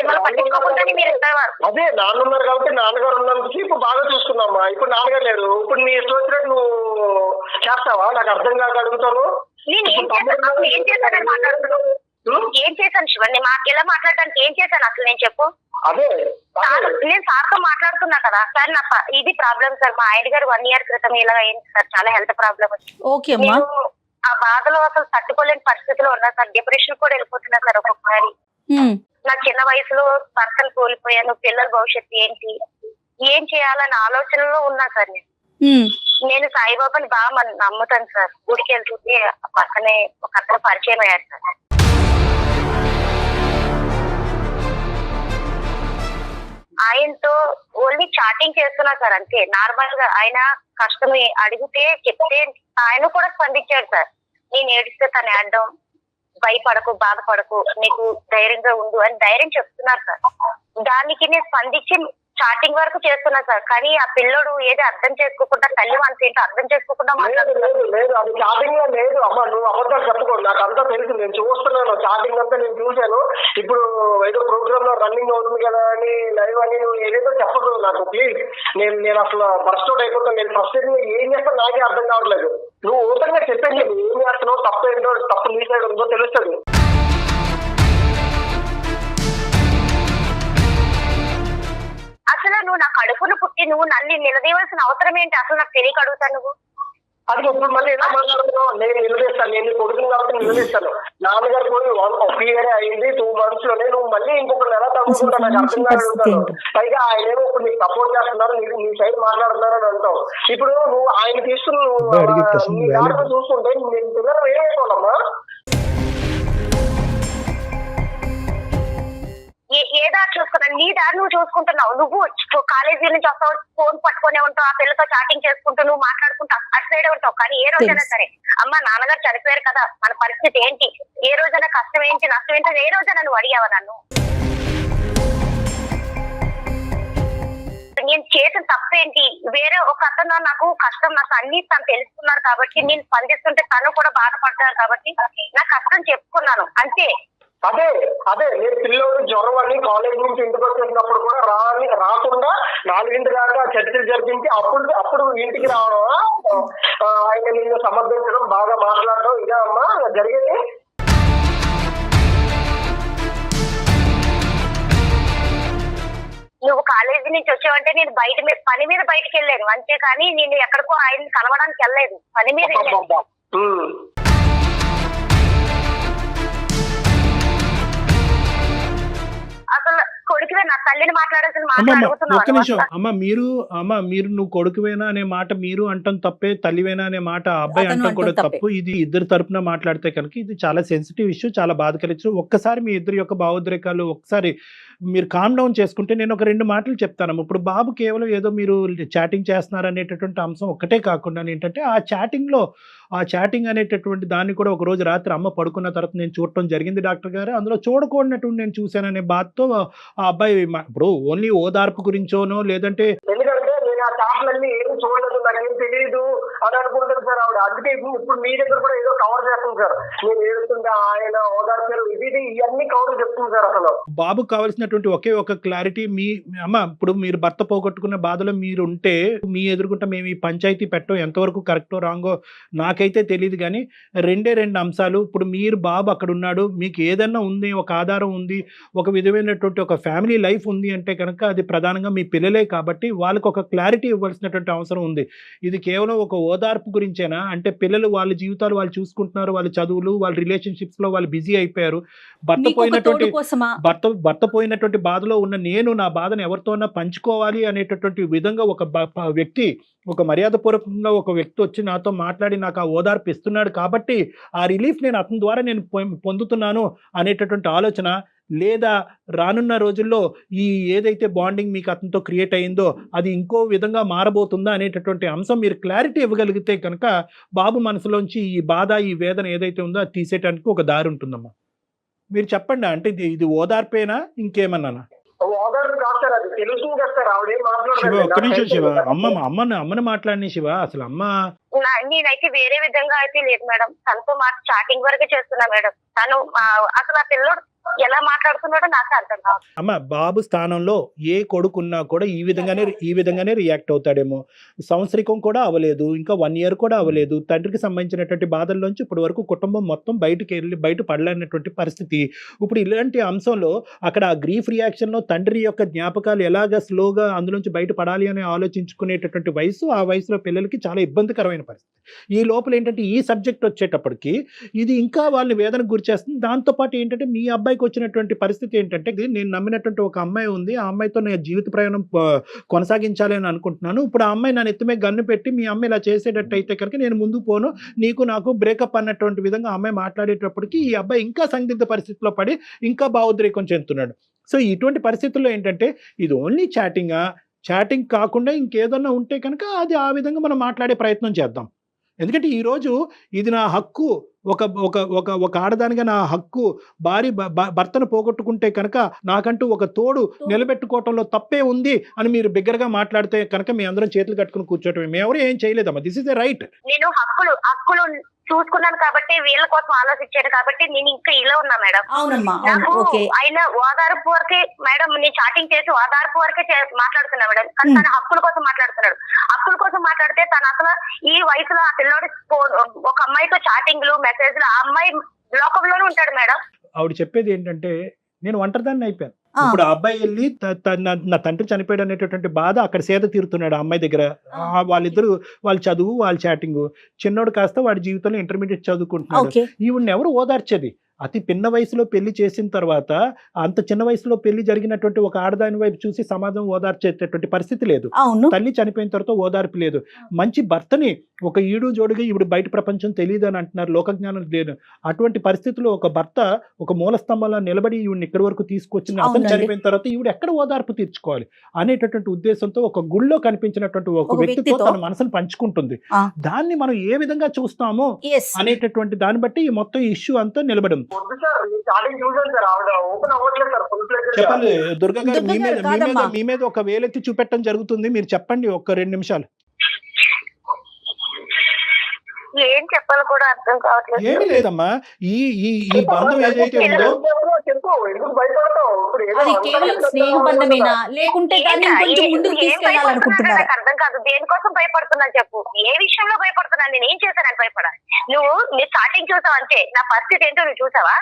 Speaker 2: నాన్నున్నారు కాబట్టి నాన్నగారు ఉన్నందుకు ఇప్పుడు బాగా చూసుకున్నామ్మా. ఇప్పుడు నాన్నగారు లేరు, ఇప్పుడు నీ ఇష్టం వచ్చినట్టు నువ్వు చేస్తావా? నాకు అర్థం కాక అడుగుతాను.
Speaker 3: నేను ఏం చేశానని మాట్లాడుతున్నాను? ఏం చేశాను శివన్? మాకు ఎలా మాట్లాడడానికి ఏం చేశాను అసలు నేను చెప్పు?
Speaker 2: అదే
Speaker 3: నేను సార్తో మాట్లాడుతున్నా కదా సార్. నా ఇది ప్రాబ్లం సార్. మా ఆయన గారు 1 year క్రితం ఇలా అయింది సార్. చాలా హెల్త్ ప్రాబ్లం వచ్చింది. నేను ఆ బాధలో అసలు తట్టుకోలేని పరిస్థితిలో ఉన్నా సార్. డిప్రెషన్ కూడా వెళ్ళిపోతున్నా సార్ ఒక్కొక్కసారి. నా చిన్న వయసులో భర్తలు కోల్పోయాను. పిల్లల భవిష్యత్తు ఏంటి, ఏం చేయాలన్న ఆలోచనలో ఉన్నా సార్. నేను సాయిబాబాని బాగా నమ్ముతాను సార్. గుడికి వెళ్తుంటే పక్కనే ఒక అతను పరిచయం అయ్యారు సార్. ఆయనతో ఓన్లీ చాటింగ్ చేస్తున్నా సార్ అంతే. నార్మల్ గా ఆయన కష్టం అడిగితే చెప్తే ఆయన కూడా స్పందించాడు సార్. నేను ఏడిస్తే తను ఏడడం, భయపడకు, బాధపడకు, నీకు ధైర్యంగా ఉండు అని ధైర్యం చెప్తున్నారు సార్. దానికి నేను స్పందించి చాటింగ్ వరకు చేస్తున్నా సార్. కానీ ఆ పిల్లడు ఏది అర్థం చేసుకోకుండా, తల్లి మనసు ఏంటో అర్థం చేసుకోకుండా మాట్లాడుతున్నాడు.
Speaker 2: లేదు అది చాటింగ్ లో లేదు అమ్మా. నువ్వు అబద్ధాలు చెప్పుకోండి, నాకు అంతా తెలుసు. నేను చూస్తున్నాను, చాటింగ్ అంతా నేను చూశాను. ఇప్పుడు ఏదో ప్రోగ్రామ్ లో రన్నింగ్ అవుతుంది కదా అని లైవ్ అని నువ్వు ఏదేదో చెప్పదు నాకు ప్లీజ్. నేను అసలు బర్స్ట్ అవుట్ అయిపోతాను. నేను ఫస్ట్ ఏం చేస్తాను నాకే అర్థం కావట్లేదు. నువ్వు ఓపెన్ గా చెప్పేసి ఏం చేస్తున్నావు, తప్పు ఏంటో, తప్పు నీ సైడ్ ఉందో తెలుస్తుంది.
Speaker 3: అసలు నువ్వు నా కడుపును పుట్టి నువ్వు నన్ను నిలదీయవలసిన అవసరం ఏంటి? అసలు నాకు తెలియక అడుగుతాను. నువ్వు
Speaker 2: అది ఇప్పుడు మళ్ళీ ఎలా మాట్లాడుతున్నావు? నేను నిలదీస్తాను, నేను కొడుకుని కాబట్టి నిలదీస్తాను. నాన్నగారు పోయి 1 year అయింది, 2 months లోనే నువ్వు మళ్ళీ ఇంకొకరు ఎలా తగ్గుతుంటా నాకు అర్థం కాదు. పైగా ఆయన ఏమో ఇప్పుడు నీకు సపోర్ట్ చేస్తున్నారు, నీ సైడ్ మాట్లాడుతున్నారు అని అంటావు. ఇప్పుడు నువ్వు ఆయన తీసుకుని నీ దాంట్లో చూసుకుంటే నేను పిల్లలు ఏమైపోవాలమ్మా?
Speaker 3: ఏ దారి చూసుకున్నావు? నీ దారి నువ్వు చూసుకుంటున్నావు. నువ్వు కాలేజీ నుంచి వస్తావు, ఫోన్ పట్టుకునే ఉంటావు, ఆ పిల్లతో చాటింగ్ చేసుకుంటూ నువ్వు మాట్లాడుకుంటూ అటు సైడ్ ఉంటావు. కానీ ఏ రోజైనా సరే అమ్మ నాన్నగారు చనిపోయారు కదా, మన పరిస్థితి ఏంటి, ఏ రోజైనా కష్టం ఏంటి, నష్టం ఏంటి, ఏ రోజైనా నువ్వు అడిగావా నన్ను? ఏంటి, వేరే ఒక అతను నాకు కష్టం నాకు అన్ని తను తెలుసుకున్నారు కాబట్టి నేను స్పందిస్తుంటే తను కూడా బాధపడ్డారు కాబట్టి నా కష్టం చెప్పుకున్నాను అంతే.
Speaker 2: అదే నేను పిల్లోడు జ్వరం అని కాలేజ్ నుంచి ఇంటికి వచ్చేసినప్పుడు కూడా రాకుండా 4 దాకా చర్చలు జరిపించి అప్పుడు ఇంటికి రావడం, ఆయన నిన్ను సమర్థించడం, బాగా మాట్లాడడం, ఇదే అమ్మా జరిగేది.
Speaker 3: నువ్వు కాలేజీ నుంచి వచ్చావంటే నేను పని మీద బయటకు వెళ్ళాను అంతేకాని నేను ఎక్కడికో ఆయన్ని కలవడానికి వెళ్ళలేదు, పని మీద వెళ్ళాను. అసలు కొడుకువే నా తల్లిని మాట్లాడాల్సిన మాట
Speaker 4: ఒక్క
Speaker 3: అడుగుతున్నాను.
Speaker 4: నిమిషం మీరు నువ్వు కొడుకువేనా అనే మాట మీరు అంటాం తప్పే, తల్లివేనా అనే మాట అబ్బాయి
Speaker 5: అతను
Speaker 4: అంటాం కూడా
Speaker 5: అంటాం
Speaker 4: తప్పు. ఇది ఇద్దరు తరపున మాట్లాడితే కనుక ఇది చాలా సెన్సిటివ్ ఇష్యూ, చాలా బాధ కలిగించు. ఒక్కసారి మీ ఇద్దరి యొక్క భావోద్రేకాలు ఒకసారి మీరు కామ్ డౌన్ చేసుకుంటే నేను ఒక 2 మాటలు చెప్తాను. ఇప్పుడు బాబు కేవలం ఏదో మీరు చాటింగ్ చేస్తున్నారు అనేటటువంటి అంశం ఒక్కటే కాకుండా ఏంటంటే ఆ చాటింగ్ అనేటటువంటి దాన్ని కూడా ఒక రోజు రాత్రి అమ్మ పడుకున్న తర్వాత నేను చూడటం జరిగింది డాక్టర్ గారు. అందులో చూడకూడనటువంటి నేను చూశాననే బాధతో ఆ అబ్బాయి ఇప్పుడు ఓన్లీ ఓదార్పు గురించోనో లేదంటే
Speaker 2: ఎందుకంటే నేను ఆ చాట్లన్నీ ఏం చూడలేదు, నాకేం తెలియదు అని అనుకుంటాను సార్ ఆవిడ. అందుకే ఇప్పుడు మీ దగ్గర కూడా ఏదో కవర్ చేస్తుంది సార్. నేను ఏడుస్తుంటే ఆయన ఓదార్చారు, ఇది ఇవన్నీ కవర్ చెప్తుంది సార్. అసలు
Speaker 4: బాబుకు కావాల్సినటువంటి ఒకే ఒక క్లారిటీ, మీ అమ్మ ఇప్పుడు మీరు భర్త పోగొట్టుకున్న బాధలో మీరు ఉంటే మీ ఎదుర్కొంటే మేము ఈ పంచాయతీ పెట్టడం ఎంతవరకు కరెక్టో రాంగో నాకైతే తెలియదు. కానీ 2 అంశాలు. ఇప్పుడు మీరు బాబు అక్కడ ఉన్నాడు, మీకు ఏదన్నా ఉంది, ఒక ఆధారం ఉంది, ఒక విధమైనటువంటి ఒక ఫ్యామిలీ లైఫ్ ఉంది అంటే కనుక అది ప్రధానంగా మీ పిల్లలే కాబట్టి వాళ్ళకి ఒక క్లారిటీ ఇవ్వాల్సినటువంటి అవసరం ఉంది. ఇది కేవలం ఒక ఓదార్పు గురించేనా అంటే పిల్లలు వాళ్ళ జీవితాలు వాళ్ళు చూసుకుంటున్నారు, వాళ్ళ చదువులు, వాళ్ళ రిలేషన్షిప్స్ లో వాళ్ళు బిజీ అయిపోయారు. భర్త పోయినటువంటి బాధలో ఉన్న నేను నా బాధను ఎవరితోనా పంచుకోవాలి అనేటటువంటి విధంగా ఒక మర్యాదపూర్వకంగా ఒక వ్యక్తి వచ్చి నాతో మాట్లాడి నాకు ఆ ఓదార్పు ఇస్తున్నాడు కాబట్టి ఆ రిలీఫ్ నేను అతని ద్వారా నేను పొందుతున్నాను అనేటటువంటి ఆలోచన, లేదా రానున్న రోజుల్లో ఈ ఏదైతే బాండింగ్ మీకు అతనితో క్రియేట్ అయిందో అది ఇంకో విధంగా మారబోతుందా అనేటటువంటి అంశం మీరు క్లారిటీ ఇవ్వగలిగితే కనుక బాబు మనసులోంచి ఈ బాధ, ఈ వేదన ఏదైతే ఉందో అది తీసేయడానికి ఒక దారి ఉంటుందమ్మా. మీరు చెప్పండి, అంటే ఇది ఓదార్పేనా ఇంకేమన్నానా?
Speaker 2: ఓదార్పు కాదు సార్, అది తెలుస్తుంది కదా సార్. ఆవిడ ఏం
Speaker 4: శివ ఒక్క నిమిషం శివ,
Speaker 2: మాట్లాడలేదు.
Speaker 4: అమ్మని మాట్లాడిన శివ. అసలు అమ్మ
Speaker 3: నేనైతే వేరే విధంగా అయితే లేదు మేడం, తనతో చాటింగ్ వరకే చేస్తున్నా మేడం. తను అసలు ఆ పిల్లడు ఎలా మాట్లాడుతున్నాడో నాకు అర్థం కాదు.
Speaker 4: అమ్మ బాబు స్థానంలో ఏ కొడుకున్నా కూడా ఈ విధంగానే రియాక్ట్ అవుతాడేమో. సంవత్సరికం కూడా అవ్వలేదు, ఇంకా 1 year కూడా అవ్వలేదు. తండ్రికి సంబంధించినటువంటి బాధల్లోంచి ఇప్పటి వరకు కుటుంబం మొత్తం బయట పడలేనటువంటి పరిస్థితి. ఇప్పుడు ఇలాంటి అంశంలో అక్కడ ఆ గ్రీఫ్ రియాక్షన్ లో తండ్రి యొక్క జ్ఞాపకాలు ఎలాగా స్లోగా అందులోంచి బయట పడాలి అని ఆలోచించుకునేటటువంటి వయసు, ఆ వయసులో పిల్లలకి చాలా ఇబ్బందికరమైన పరిస్థితి. ఈ లోపల ఏంటంటే ఈ సబ్జెక్ట్ వచ్చేటప్పటికి ఇది ఇంకా వాళ్ళని వేదనకు గురి చేస్తుంది. దాంతోపాటు ఏంటంటే మీ అబ్బాయికి వచ్చినటువంటి పరిస్థితి ఏంటంటే నేను నమ్మినటువంటి ఒక అమ్మాయి ఉంది, ఆ అమ్మాయితో నేను జీవిత ప్రయాణం కొనసాగించాలి అని అనుకుంటున్నాను. ఇప్పుడు ఆ అమ్మాయి నన్ను ఎత్తుమే గన్ను పెట్టి మీ అమ్మాయి ఇలా చేసేటట్టు అయితే కనుక నేను ముందుకు పోను, నాకు బ్రేకప్ అన్నటువంటి విధంగా అమ్మాయి మాట్లాడేటప్పటికి ఈ అబ్బాయి ఇంకా సందిగ్ధ పరిస్థితిలో పడి ఇంకా భావోద్రేకం చెందుతున్నాడు. సో ఇటువంటి పరిస్థితుల్లో ఏంటంటే ఇది ఓన్లీ చాటింగ్ కాకుండా ఇంకేదన్నా ఉంటే కనుక అది ఆ విధంగా మనం మాట్లాడే ప్రయత్నం చేద్దాం. ఎందుకంటే ఈరోజు ఇది నా హక్కు, ఒక ఆడదానిగా నా హక్కు. భర్తను పోగొట్టుకుంటే కనుక నాకంటూ ఒక తోడు నిలబెట్టుకోవటంలో తప్పే ఉంది అని మీరు బిగ్గరగా మాట్లాడితే కనుక మీ అందరం చేతులు కట్టుకుని కూర్చోటమే. మేమెవరూ ఏం చేయలేదమ్మా. This is a right.
Speaker 3: నేను హక్కులు చూసుకున్నాను కాబట్టి వీళ్ళ కోసం ఆలోచించాను కాబట్టి నేను ఇంకా ఇలా ఉన్నా మేడం. నాకు ఆయన ఓదార్పు వరకే మేడం, నేను చాటింగ్ చేసి ఓదార్పు వరకే మాట్లాడుతున్నా మేడం. కానీ తన హక్కుల కోసం మాట్లాడుతున్నాడు. హక్కుల కోసం మాట్లాడితే తను అసలు ఈ వయసులో ఆ పిల్లోడి ఒక అమ్మాయితో చాటింగ్లు మెసేజ్లు, ఆ అమ్మాయి లోకంలోనే ఉంటాడు మేడం.
Speaker 4: ఆవిడ చెప్పేది ఏంటంటే నేను ఒంటరిదాన్ని అయిపోయాను. ఇప్పుడు ఆ అబ్బాయి వెళ్ళి నా తండ్రి చనిపోయాడు అనేటటువంటి బాధ అక్కడ సేద తీరుతున్నాడు ఆ అమ్మాయి దగ్గర. వాళ్ళిద్దరు వాళ్ళ చదువు, వాళ్ళ చాటింగ్. చిన్నోడు కాస్త వాడి జీవితంలో ఇంటర్మీడియట్ చదువుకుంటున్నాడు. ఈవిడ్ని ఎవరు ఓదార్చేది? అతి పిన్న వయసులో పెళ్లి చేసిన తర్వాత అంత చిన్న వయసులో పెళ్లి జరిగినటువంటి ఒక ఆడదాని వైపు చూసి సమాజం ఓదార్చేటటువంటి పరిస్థితి లేదు. తల్లి చనిపోయిన తర్వాత ఓదార్పు లేదు. మంచి భర్తని ఒక ఈడు జోడుగా ఇప్పుడు బయట ప్రపంచం తెలియదు అని అంటున్నారు, లోకజ్ఞానం లేదు. అటువంటి పరిస్థితుల్లో ఒక భర్త ఒక మూల స్తంభంలో నిలబడి ఈవిడిని ఇక్కడి వరకు తీసుకొచ్చిన అతను చనిపోయిన తర్వాత ఈవిడ ఎక్కడ ఓదార్పు తీర్చుకోవాలి అనేటటువంటి ఉద్దేశంతో ఒక గుళ్ళో కనిపించినటువంటి ఒక వ్యక్తితో తన మనసును పంచుకుంటుంది. దాన్ని మనం ఏ విధంగా చూస్తామో అనేటటువంటి దాన్ని బట్టి ఈ మొత్తం ఇష్యూ అంతా నిలబడింది.
Speaker 2: వద్దు సార్, స్టార్టింగ్ చూసాను సార్, ఆవిడ ఓపెన్ అవ్వట్లేదు సార్ ఫుల్ ఫ్లెడ్జ్డ్ గా.
Speaker 4: చెప్పండి దుర్గా గారు,
Speaker 5: దుర్గా గారు, కాదమ్మా.
Speaker 4: మీ మీద ఒక వేలెత్తి చూపెట్టడం జరుగుతుంది, మీరు చెప్పండి ఒక్క 2 నిమిషాలు.
Speaker 3: ఏం చెప్పాలో కూడా అర్థం కావట్లేదు.
Speaker 4: ఏమీ లేదమ్మా, ఈ ఈ ఈ బంధం ఏదైతే ఉందో
Speaker 2: చెప్పు, ఎందుకు భయపడతావు? ఇప్పుడు ఏదో
Speaker 5: అది
Speaker 2: అంతా
Speaker 5: కేవలం
Speaker 2: చెప్తా
Speaker 5: స్నేహ
Speaker 2: ఉన్నావు
Speaker 5: బంధమేనా,
Speaker 2: కదా.
Speaker 5: లేకుంటే దాన్ని కొంచెం ముందుకు తీసుకెళ్లాలనుకుంటున్నారా?
Speaker 3: నాకు అర్థం కాదు, దేనికోసం భయపడుతున్నా చెప్పు. ఏ విషయంలో భయపడుతున్నా? నేను ఏం చేశానని భయపడా? నువ్వు నీ స్టార్టింగ్ చూసావు అంతే, నా పరిస్థితి ఏంటో నువ్వు చూసావా?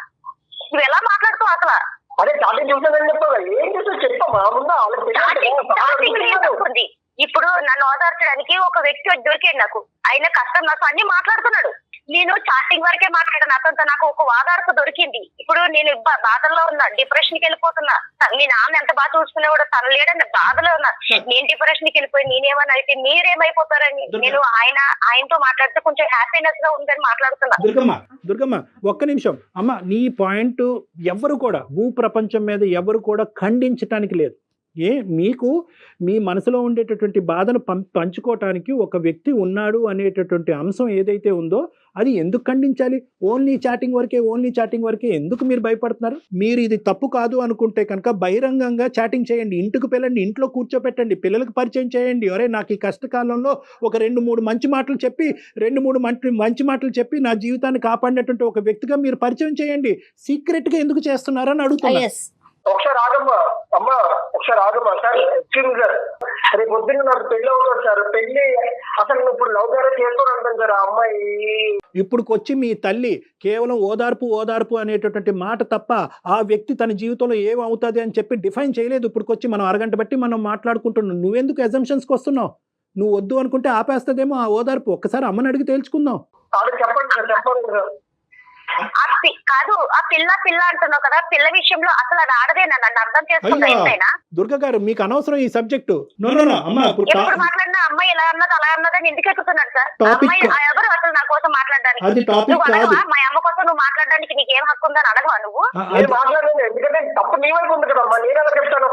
Speaker 3: నువ్వు ఎలా మాట్లాడుతావు అసలు?
Speaker 2: అదే స్టార్టింగ్ చూసానని చెప్తావు, ఏం చేస్తావు చెప్పమ్మా. ముందు
Speaker 3: స్టార్టింగ్ ఏం తప్పుంది? ఇప్పుడు నన్ను ఓదార్చడానికి ఒక వ్యక్తి దొరికాడు నాకు, ఆయన కష్టం నాకు అన్ని మాట్లాడుతున్నాడు. నేను చాటింగ్ వరకే మాట్లాడాను అతనితో, నాకు ఒక ఓదార్పు దొరికింది. ఇప్పుడు నేను బాధల్లో ఉన్నా, డిప్రెషన్ కి వెళ్ళిపోతున్నా. మీ నాన్న ఎంత బాగా చూసుకునేవాడు, తను లేడని బాధలో ఉన్నా. నేను డిప్రెషన్ కి వెళ్ళిపోయి నేనేమన్నా అయితే మీరేమైపోతారని నేను ఆయనతో మాట్లాడితే కొంచెం హ్యాపీనెస్ గా ఉందని మాట్లాడుతున్నా.
Speaker 4: దుర్గమ్మ ఒక్క నిమిషం అమ్మ, నీ పాయింట్ ఎవరు కూడా భూ ప్రపంచం మీద ఎవరు కూడా ఖండించటానికి లేదు. మీకు మీ మనసులో ఉండేటటువంటి బాధను పంచుకోవటానికి ఒక వ్యక్తి ఉన్నాడు అనేటటువంటి అంశం ఏదైతే ఉందో అది ఎందుకు ఖండించాలి? ఓన్లీ చాటింగ్ వరకే ఎందుకు మీరు భయపడుతున్నారు? మీరు ఇది తప్పు కాదు అనుకుంటే కనుక బహిరంగంగా చాటింగ్ చేయండి, ఇంటికి పిల్లండి, ఇంట్లో కూర్చోపెట్టండి, పిల్లలకు పరిచయం చేయండి. ఒరే నాకు ఈ కష్టకాలంలో ఒక 2-3 మంచి మాటలు చెప్పి నా జీవితాన్ని కాపాడినటువంటి ఒక వ్యక్తిగా మీరు పరిచయం చేయండి. సీక్రెట్గా ఎందుకు చేస్తున్నారని అడుగుతున్నా.
Speaker 2: ఒకసారి ఆగమ్మా సార్, ఎక్స్క్యూజ్ సార్, రేపు పొద్దున్న నాకు పెళ్లి అవుతుంది సార్. పెళ్లి అసలు ఇప్పుడు లవ్ మ్యారేజ్ చేసుకోవడం సార్. ఆ అమ్మాయి
Speaker 4: ఇప్పుడుకొచ్చి మీ తల్లి కేవలం ఓదార్పు అనేటటువంటి మాట తప్ప ఆ వ్యక్తి తన జీవితంలో ఏమవుతుంది అని చెప్పి డిఫైన్ చేయలేదు. ఇప్పుడుకొచ్చి మనం అరగంట బట్టి మనం మాట్లాడుకుంటున్నాం. నువ్వెందుకు అజంప్షన్స్కి వస్తున్నావు? నువ్వు వద్దు అనుకుంటే ఆపేస్తుందేమో ఆ ఓదార్పు. ఒక్కసారి అమ్మని అడిగి తేల్చుకుందాం.
Speaker 2: చెప్పండి సార్.
Speaker 3: కాదు, ఆ పిల్ల అంటున్నావు కదా, పిల్ల విషయంలో అసలు అది ఆడదేనా? నన్ను అర్థం చేసుకుంటా.
Speaker 4: దుర్గా గారు మీకు అనవసరం ఈ సబ్జెక్టు.
Speaker 3: ఎప్పుడు మాట్లాడినా అమ్మాయి ఇలా అన్నది అలా అన్నదని ఎందుకు ఎక్కుతున్నాడు సార్? అమ్మాయి ఎవరు అసలు నా కోసం మాట్లాడడానికి? మా అమ్మ కోసం నువ్వు మాట్లాడడానికి నీకేం హక్కు ఉందని అడగవా నువ్వు?
Speaker 2: మాట్లాడలేదు, ఎందుకంటే తప్పు నీ వైపు ఉంది కదమ్మా. నేను ఎలా చెప్తాను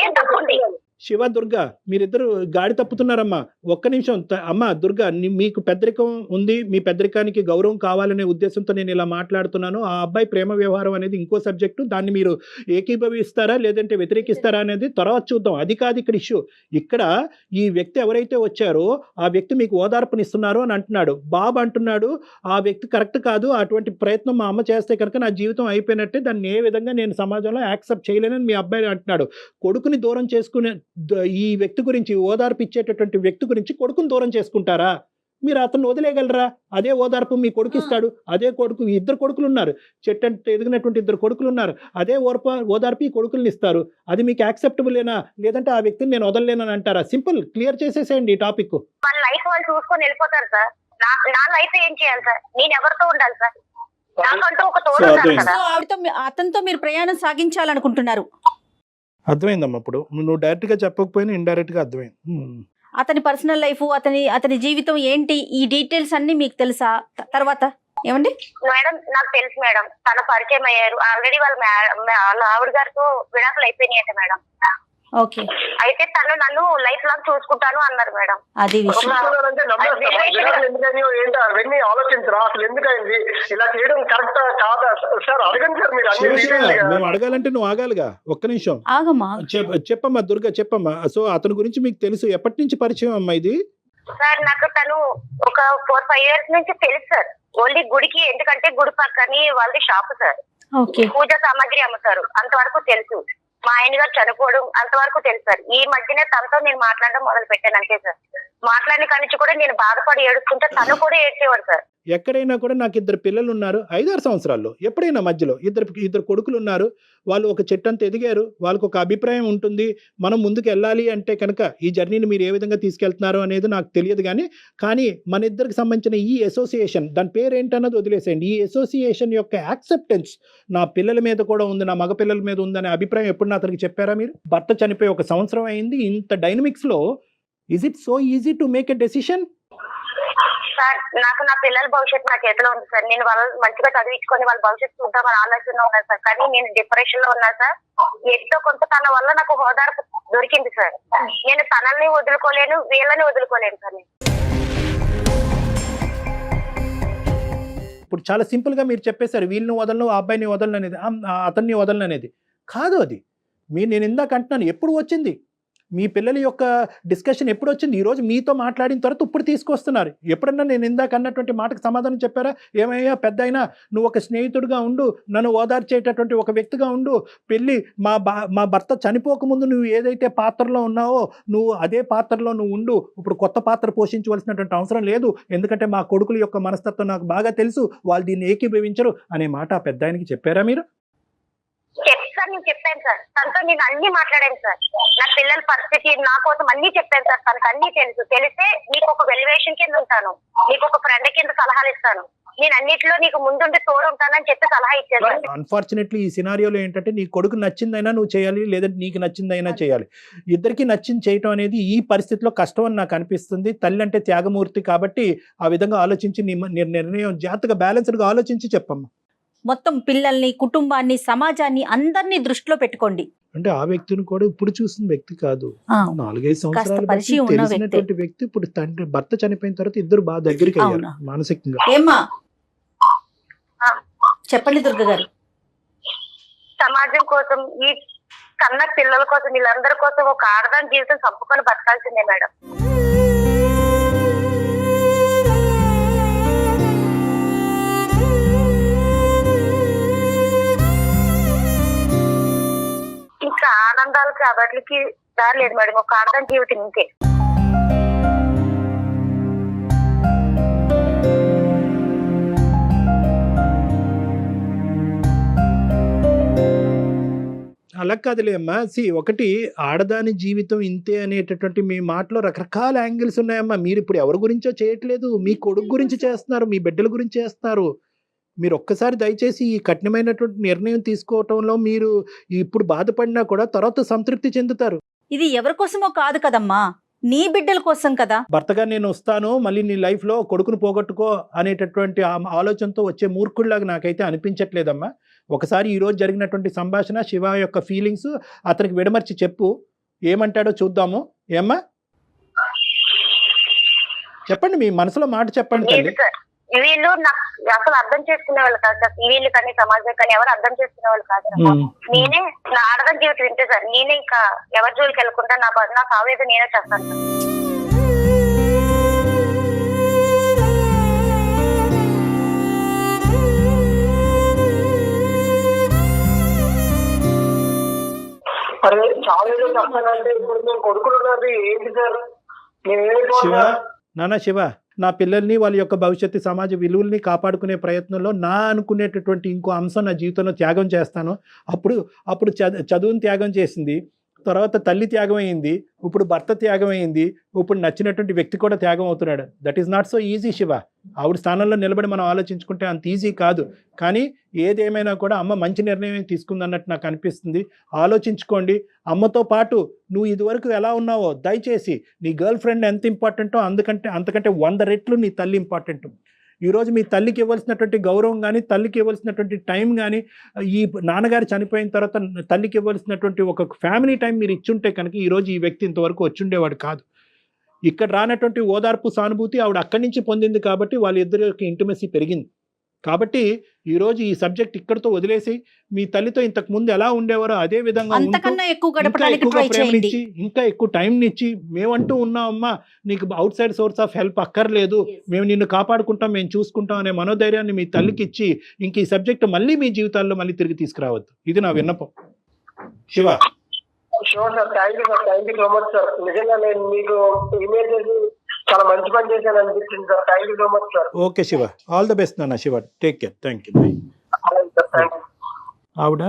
Speaker 3: ఏం తప్పుంది?
Speaker 4: శివ దుర్గా మీరిద్దరు గాడి తప్పుతున్నారమ్మా. ఒక్క నిమిషం అమ్మా. దుర్గా మీకు పెద్దరికం ఉంది, మీ పెద్దరికానికి గౌరవం కావాలనే ఉద్దేశంతో నేను ఇలా మాట్లాడుతున్నాను. ఆ అబ్బాయి ప్రేమ వ్యవహారం అనేది ఇంకో సబ్జెక్టు. దాన్ని మీరు ఏకీభవిస్తారా లేదంటే వ్యతిరేకిస్తారా అనేది తర్వాత చూద్దాం. అది కాదు ఇక్కడ ఇష్యూ. ఇక్కడ ఈ వ్యక్తి ఎవరైతే వచ్చారో ఆ వ్యక్తి మీకు ఓదార్పునిస్తున్నారు అని అంటున్నాడు. బాబు అంటున్నాడు ఆ వ్యక్తి కరెక్ట్ కాదు, అటువంటి ప్రయత్నం మా అమ్మ చేస్తే కనుక నా జీవితం అయిపోయినట్టే, దాన్ని ఏ విధంగా నేను సమాజంలో యాక్సెప్ట్ చేయలేనని మీ అబ్బాయి అంటున్నాడు. కొడుకుని దూరం చేసుకునే ఈ వ్యక్తి గురించి, ఓదార్పు ఇచ్చేటటువంటి వ్యక్తి గురించి కొడుకుని దూరం చేసుకుంటారా? మీరు అతను వదిలేయగలరా? అదే ఓదార్పు మీ కొడుకు ఇస్తాడు. అదే కొడుకు, 2 కొడుకులు ఉన్నారు, చెట్టంటే ఎదిగినటువంటి 2 కొడుకులు ఉన్నారు. అదే ఓదార్పు ఈ కొడుకుల్ని ఇస్తారు. అది మీకు యాక్సెప్టబులేనా? లేదంటే ఆ వ్యక్తిని నేను వదలలేనని అంటారా? సింపుల్, క్లియర్ చేసేసేయండి ఈ టాపిక్.
Speaker 3: వాళ్ళ లైఫ్ వాళ్ళు చూసుకొని వెళ్ళిపోతారు సార్. నా లైఫ్ ఏం చేయాలి సార్? నేను ఎవరితో ఉండాలి సార్? నాకంటూ ఒక తోడు ఉండాలి కదా.
Speaker 5: అతనితో మీరు ప్రయాణం సాగించాలనుకుంటున్నారు.
Speaker 4: అర్థమైందమ్మా. ఇప్పుడు నువ్వు డైరెక్ట్ గా చెప్పకపోయినా ఇండైరెక్ట్ గా అర్థమైంది.
Speaker 5: అతని పర్సనల్ లైఫ్, అతని జీవితం ఏంటి, ఈ డీటెయిల్స్ అన్ని మీకు తెలుసా? తర్వాత ఏమండి
Speaker 3: మేడం? నాకు తెలుసు మేడం, తన పరిచయం అయ్యారు ఆల్రెడీ. వాళ్ళ ఆవిడ గారితో విడాకులు అయిపోయినాయట మేడం.
Speaker 5: ఓకే,
Speaker 3: అయితే తను నన్ను లైఫ్ లాంగ్ చూసుకుంటాను అన్నారు మేడం.
Speaker 5: అది
Speaker 2: అవన్నీ ఆలోచించరా? అసలు ఎందుకైంది ఇలా చేయడం? కరెక్ట్ కాదా సార్? అడగండి సార్ మీరు.
Speaker 4: మేము అడగాలంటే నువ్వు ఆగాలిగా. ఒక్క నిమిషం
Speaker 5: ఆగమ్మా.
Speaker 4: చెప్పమ్మా దుర్గా, చెప్పమ్మా. సో అతని గురించి మీకు తెలుసు, ఎప్పటి నుంచి పరిచయం అమ్మా ఇది?
Speaker 3: సార్ నాకు తను ఒక 4-5 years నుంచి తెలుసు సార్. ఓన్లీ గుడికి, ఎందుకంటే గుడి పక్కని వాళ్ళది షాప్ సార్, పూజ సామాగ్రి అమ్ముతారు, అంతవరకు తెలుసు. మా ఆయన గారు చనిపోవడం అంతవరకు తెలుసు సార్. ఈ మధ్యనే తనతో నేను మాట్లాడడం మొదలు పెట్టాను అంతే సార్. మాట్లాడిన కానించి కూడా నేను బాధపడి ఏడుస్తుంటే తను కూడా ఏడ్చేవాడు సార్.
Speaker 4: ఎక్కడైనా కూడా నాకు 2 పిల్లలు ఉన్నారు, 5-6 సంవత్సరాల్లో ఎప్పుడైనా మధ్యలో ఇద్దరు కొడుకులు ఉన్నారు. వాళ్ళు ఒక చెట్టంత ఎదిగారు, వాళ్ళకు ఒక అభిప్రాయం ఉంటుంది. మనం ముందుకు వెళ్ళాలి అంటే కనుక ఈ జర్నీని మీరు ఏ విధంగా తీసుకెళ్తున్నారు అనేది నాకు తెలియదు. కానీ మన ఇద్దరికి సంబంధించిన ఈ అసోసియేషన్, దాని పేరు ఏంటన్నది వదిలేసేయండి. ఈ అసోసియేషన్ యొక్క యాక్సెప్టెన్స్ నా పిల్లల మీద కూడా ఉంది, నా మగ పిల్లల మీద ఉందనే అభిప్రాయం ఎప్పుడు అతనికి చెప్పారా మీరు? భర్త చనిపోయి 1 సంవత్సరం అయింది. ఇంత డైనమిక్స్లో is it so easy to make a decision?
Speaker 3: Sir నాకు నా పిల్లల భవిష్యత్తు నా చేతిలో ఉంది సార్. నేను వాళ్ళు మంచిగా చదివించుకొని వాళ్ళ భవిష్యత్తు చూద్దామని ఆలోచన ఉన్నా సార్. కానీ నేను డిప్రెషన్ లో ఉన్నా సార్. ఎంతో కొంత తన వల్ల నాకు హోదార్పు దొరికింది సార్. నేను తనల్ని వదులుకోలేను, వీళ్ళని వదులుకోలేను సార్.
Speaker 4: ఇప్పుడు చాలా సింపుల్గా మీరు చెప్పేశారు, వీళ్ళని వదలను, ఆ అబ్బాయిని వదలను అనేది, అతన్ని వదలను అనేది కాదు. అది నేను ఇందాక అంటున్నాను, ఎప్పుడు వచ్చింది మీ పిల్లల యొక్క డిస్కషన్, ఎప్పుడు వచ్చింది? ఈరోజు మీతో మాట్లాడిన తర్వాత ఇప్పుడు తీసుకొస్తున్నారు. ఎప్పుడన్నా నేను ఇందాక అన్నటువంటి మాటకు సమాధానం చెప్పారా? ఏమయ్యా పెద్ద అయినా నువ్వు ఒక స్నేహితుడిగా ఉండు, నన్ను ఓదార్చేటటువంటి ఒక వ్యక్తిగా ఉండు, పెళ్ళి మా భర్త చనిపోకముందు నువ్వు ఏదైతే పాత్రలో ఉన్నావో నువ్వు అదే పాత్రలో నువ్వు ఉండు, ఇప్పుడు కొత్త పాత్ర పోషించవలసినటువంటి అవసరం లేదు, ఎందుకంటే మా కొడుకుల యొక్క మనస్తత్వం నాకు బాగా తెలుసు, వాళ్ళు దీన్ని ఏకీభవించరు అనే మాట ఆ పెద్ద ఆయనకి చెప్పారా మీరు?
Speaker 3: నేను చెప్పాను సార్, తనతో నేను అన్ని మాట్లాడాను సార్, నా పిల్లల పరిస్థితి నా కోసం అన్ని చెప్పాను సార్, తనకు అన్ని తెలుసు. తెలిస్తే నీకు ఒక వెల్యువేషన్ కింద ఉంటాను, నీకు ఒక ఫ్రెండ్ కింద సలహాలు ఇస్తాను, నేను అన్నిట్లో నీకు ముందుండి తోడు ఉంటానని చెప్పి సలహా ఇచ్చాను.
Speaker 4: అన్ఫార్చునేట్లీ ఈ సినారియోలో ఏంటంటే నీ కొడుకు నచ్చిందైనా నువ్వు చేయాలి, లేదంటే నీకు నచ్చిందైనా చేయాలి. ఇద్దరికి నచ్చింది చేయటం అనేది ఈ పరిస్థితిలో కష్టం అని నాకు అనిపిస్తుంది. తల్లి అంటే త్యాగమూర్తి కాబట్టి ఆ విధంగా ఆలోచించి నీ నిర్ణయం జాగ్రత్తగా బ్యాలెన్స్డ్గా ఆలోచించి చెప్పమ్మా.
Speaker 5: మొత్తం పిల్లల్ని, కుటుంబాన్ని, సమాజాన్ని అందరినీ దృష్టిలో పెట్టుకోండి.
Speaker 4: అంటే ఆ వ్యక్తిని కూడా ఇప్పుడు చూసిన వ్యక్తి కాదు, 4-5 సంవత్సరాలు తెలిసినటువంటి వ్యక్తి. ఇప్పుడు తండ్రి భర్త చనిపోయిన తర్వాత ఇద్దరు బాగా దగ్గరికి అయ్యారు మానసికంగా.
Speaker 5: ఏమ్మా చెప్పండి దుర్గ గారు.
Speaker 3: సమాజం కోసం, ఈ కన్న పిల్లల కోసం, వీళ్ళందరి కోసం ఒక ఆడదాని జీవితం చంపుకొని బతకాల్సిందే మేడం. ఇంకా ఆనందాలకి వాటికి దారి లేదు మేడం, ఒక ఆడదాని జీవితం ఇంతే.
Speaker 4: అలా కాదులే అమ్మా. ఒకటి ఆడదాని జీవితం ఇంతే అనేటటువంటి మీ మాటలో రకరకాల యాంగిల్స్ ఉన్నాయమ్మా. మీరు ఇప్పుడు ఎవరి గురించో చేయట్లేదు, మీ కొడుకు గురించి చేస్తున్నారు, మీ బిడ్డల గురించి చేస్తున్నారు. మీరు ఒక్కసారి దయచేసి ఈ కఠినమైనటువంటి నిర్ణయం తీసుకోవటంలో మీరు ఇప్పుడు బాధపడినా కూడా తర్వాత సంతృప్తి చెందుతారు.
Speaker 5: ఇది ఎవరి కోసమో కాదు కదమ్మా, నీ బిడ్డల కోసం కదా.
Speaker 4: భర్తగా నేను వస్తాను, మళ్ళీ నీ లైఫ్లో కొడుకును పోగొట్టుకో అనేటటువంటి ఆలోచనతో వచ్చే మూర్ఖుడిలాగా నాకైతే అనిపించట్లేదమ్మా. ఒకసారి ఈరోజు జరిగినటువంటి సంభాషణ, శివ యొక్క ఫీలింగ్స్ అతనికి విడమర్చి చెప్పు, ఏమంటాడో చూద్దాము. ఏమ్మా చెప్పండి, మీ మనసులో మాట చెప్పండి తల్లి.
Speaker 3: వీళ్ళు నాకు అసలు అర్థం చేసుకునే వాళ్ళు కాదు సార్, వీళ్ళు కానీ సమాజం కానీ ఎవరు అర్థం చేసుకునే వాళ్ళు కాదు. నేనే నా ఆడదాం జీవితం వింటే సార్, నేనే ఇంకా ఎవరి జోలికి వెళ్ళకుండా నాకు ఆవేదన నేనే చేస్తాను సార్.
Speaker 2: అరే చాలా చెప్తానంటే ఇప్పుడు నేను కొడుకున్నది ఏంటి సార్?
Speaker 4: శివ, నాన్న శివ, నా పిల్లల్ని వాళ్ళ యొక్క భవిష్యత్తు సమాజ విలువల్ని కాపాడుకునే ప్రయత్నంలో నా అనుకునేటటువంటి ఇంకో అంశం నా జీవితంలో త్యాగం చేస్తాను. అప్పుడు చదువుని త్యాగం చేసింది, తర్వాత తల్లి త్యాగం అయింది, ఇప్పుడు భర్త త్యాగం అయింది, ఇప్పుడు నచ్చినటువంటి వ్యక్తి కూడా త్యాగం అవుతున్నాడు. That is not so easy Shiva. ఆవిడ స్థానంలో నిలబడి మనం ఆలోచించుకుంటే అంత ఈజీ కాదు. కానీ ఏదేమైనా కూడా అమ్మ మంచి నిర్ణయం తీసుకుందన్నట్టు నాకు అనిపిస్తుంది. ఆలోచించుకోండి. అమ్మతో పాటు నువ్వు ఇదివరకు ఎలా ఉన్నావో దయచేసి నీ గర్ల్ ఫ్రెండ్ ఎంత ఇంపార్టెంటో అంతకంటే 100 రెట్లు నీ తల్లి ఇంపార్టెంట్. ఈరోజు మీ తల్లికి ఇవ్వాల్సినటువంటి గౌరవం కానీ, తల్లికి ఇవ్వాల్సినటువంటి టైం కానీ, ఈ నాన్నగారు చనిపోయిన తర్వాత తల్లికి ఇవ్వాల్సినటువంటి ఒక ఫ్యామిలీ టైం మీరు ఇచ్చుంటే కనుక ఈరోజు ఈ వ్యక్తి ఇంతవరకు వచ్చుండేవాడు కాదు. ఇక్కడ రానటువంటి ఓదార్పు, సానుభూతి ఆవిడ అక్కడి నుంచి పొందింది కాబట్టి వాళ్ళిద్దరి యొక్క ఇంటిమసీ పెరిగింది. కాబట్టి ఈరోజు ఈ సబ్జెక్ట్ ఇక్కడితో వదిలేసి మీ తల్లితో ఇంతకు ముందు ఎలా ఉండేవారో అదే విధంగా ఇంకా ఎక్కువ టైం ఇచ్చి మేమంటూ ఉన్నామమ్మా, నీకు out side source of help అక్కర్లేదు, మేము నిన్ను కాపాడుకుంటాం, మేము చూసుకుంటాం అనే మనోధైర్యాన్ని మీ తల్లికి ఇచ్చి ఇంక ఈ సబ్జెక్ట్ మళ్ళీ మీ జీవితాల్లో మళ్ళీ తిరిగి తీసుకురావద్దు. ఇది నా విన్నపం. Shiva.
Speaker 2: Sure sir, thank you sir, thank you so much sir. నిజంగా నేను మీకు ఇమేజ్ చేసి చాలా మంచి పని చేశాను అనిపించింది sir. Thank you so much sir.
Speaker 4: Okay Shiva, all the best నాన్న. Shiva, take care. Thank you. ఆవిడ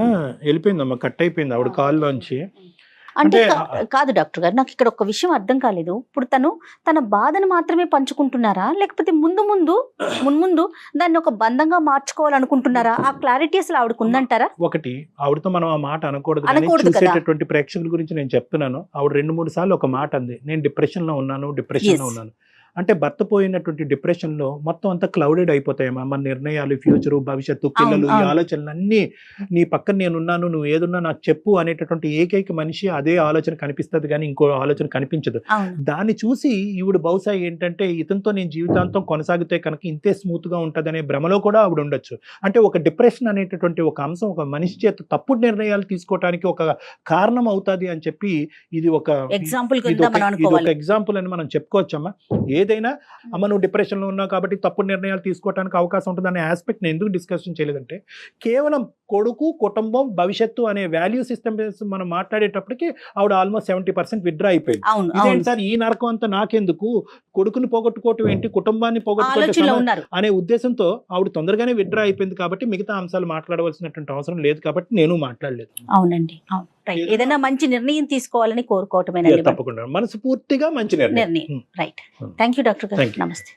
Speaker 4: వెళ్ళిపోయిందమ్మా, కట్ అయిపోయింది ఆవిడ కాల్లోంచి.
Speaker 5: అంటే కాదు డాక్టర్ గారు, నాకు ఇక్కడ ఒక విషయం అర్థం కాలేదు. ఇప్పుడు తన బాధను మాత్రమే పంచుకుంటున్నారా, లేకపోతే మున్ముందు దాన్ని ఒక బంధంగా మార్చుకోవాలనుకుంటున్నారా? ఆ క్లారిటీ అసలు ఆవిడకు ఉందంటారా?
Speaker 4: ఒకటి, ఆవిడతో మనం ఆ మాట అనకూడదు. చూసేటటువంటి ప్రేక్షకుల గురించి నేను చెప్తున్నాను. ఆవిడ 2-3 సార్లు ఒక మాట అంది, నేను డిప్రెషన్ లో ఉన్నాను. అంటే భర్త పోయినటువంటి డిప్రెషన్ లో మొత్తం అంతా క్లౌడెడ్ అయిపోతాయమ్మా. మన నిర్ణయాలు, ఫ్యూచర్, భవిష్యత్తు, పిల్లలు, ఈ ఆలోచనలు అన్ని నీ పక్కన నేనున్నాను, నువ్వు ఏదున్నా నాకు చెప్పు అనేటటువంటి ఏకైక మనిషి అదే ఆలోచన కనిపిస్తుంది కానీ ఇంకో ఆలోచన కనిపించదు. దాన్ని చూసి ఈవిడ బహుశా ఏంటంటే ఇతనితో నేను జీవితాంతం కొనసాగితే కనుక ఇంతే స్మూత్ గా ఉంటది అనే భ్రమలో కూడా ఆవిడ ఉండొచ్చు. అంటే ఒక డిప్రెషన్ అనేటటువంటి ఒక అంశం ఒక మనిషి చేత తప్పుడు నిర్ణయాలు తీసుకోవడానికి ఒక కారణం అవుతాది అని చెప్పి ఇది ఒక ఎగ్జాంపుల్ అని మనం చెప్పుకోవచ్చమ్మా. ఏదైనా అమ్మ నువ్వు డిప్రెషన్ లో ఉన్నావు కాబట్టి తప్పుడు నిర్ణయాలు తీసుకోవడానికి అవకాశం ఉంటుంది అనే ఆస్పెక్ట్ నేను ఎందుకు డిస్కషన్ చేయలేదంటే, కేవలం కొడుకు, కుటుంబం, భవిష్యత్తు అనే వాల్యూ సిస్టమ్ మనం మాట్లాడేటప్పటికి ఆవిడ ఆల్మోస్ట్ 70% విత్డ్రా అయిపోయింది. ఇదేంటి సార్ ఈ నరకం అంతా నాకెందుకు, కొడుకుని పోగొట్టుకోవటం ఏంటి, కుటుంబాన్ని పోగొట్టుకోవటం అనే ఉద్దేశంతో ఆవిడ తొందరగానే విత్డ్రా అయిపోయింది కాబట్టి మిగతా అంశాలు మాట్లాడవలసినటువంటి అవసరం లేదు కాబట్టి నేను మాట్లాడలేదు.
Speaker 5: అవునండి, ఏదైనా మంచి నిర్ణయం తీసుకోవాలని కోరుకోవటమే.
Speaker 4: తప్పకుండా మనస్ఫూర్తిగా మంచి నిర్ణయం.
Speaker 5: రైట్. థ్యాంక్ యూ డాక్టర్ గారు. నమస్తే.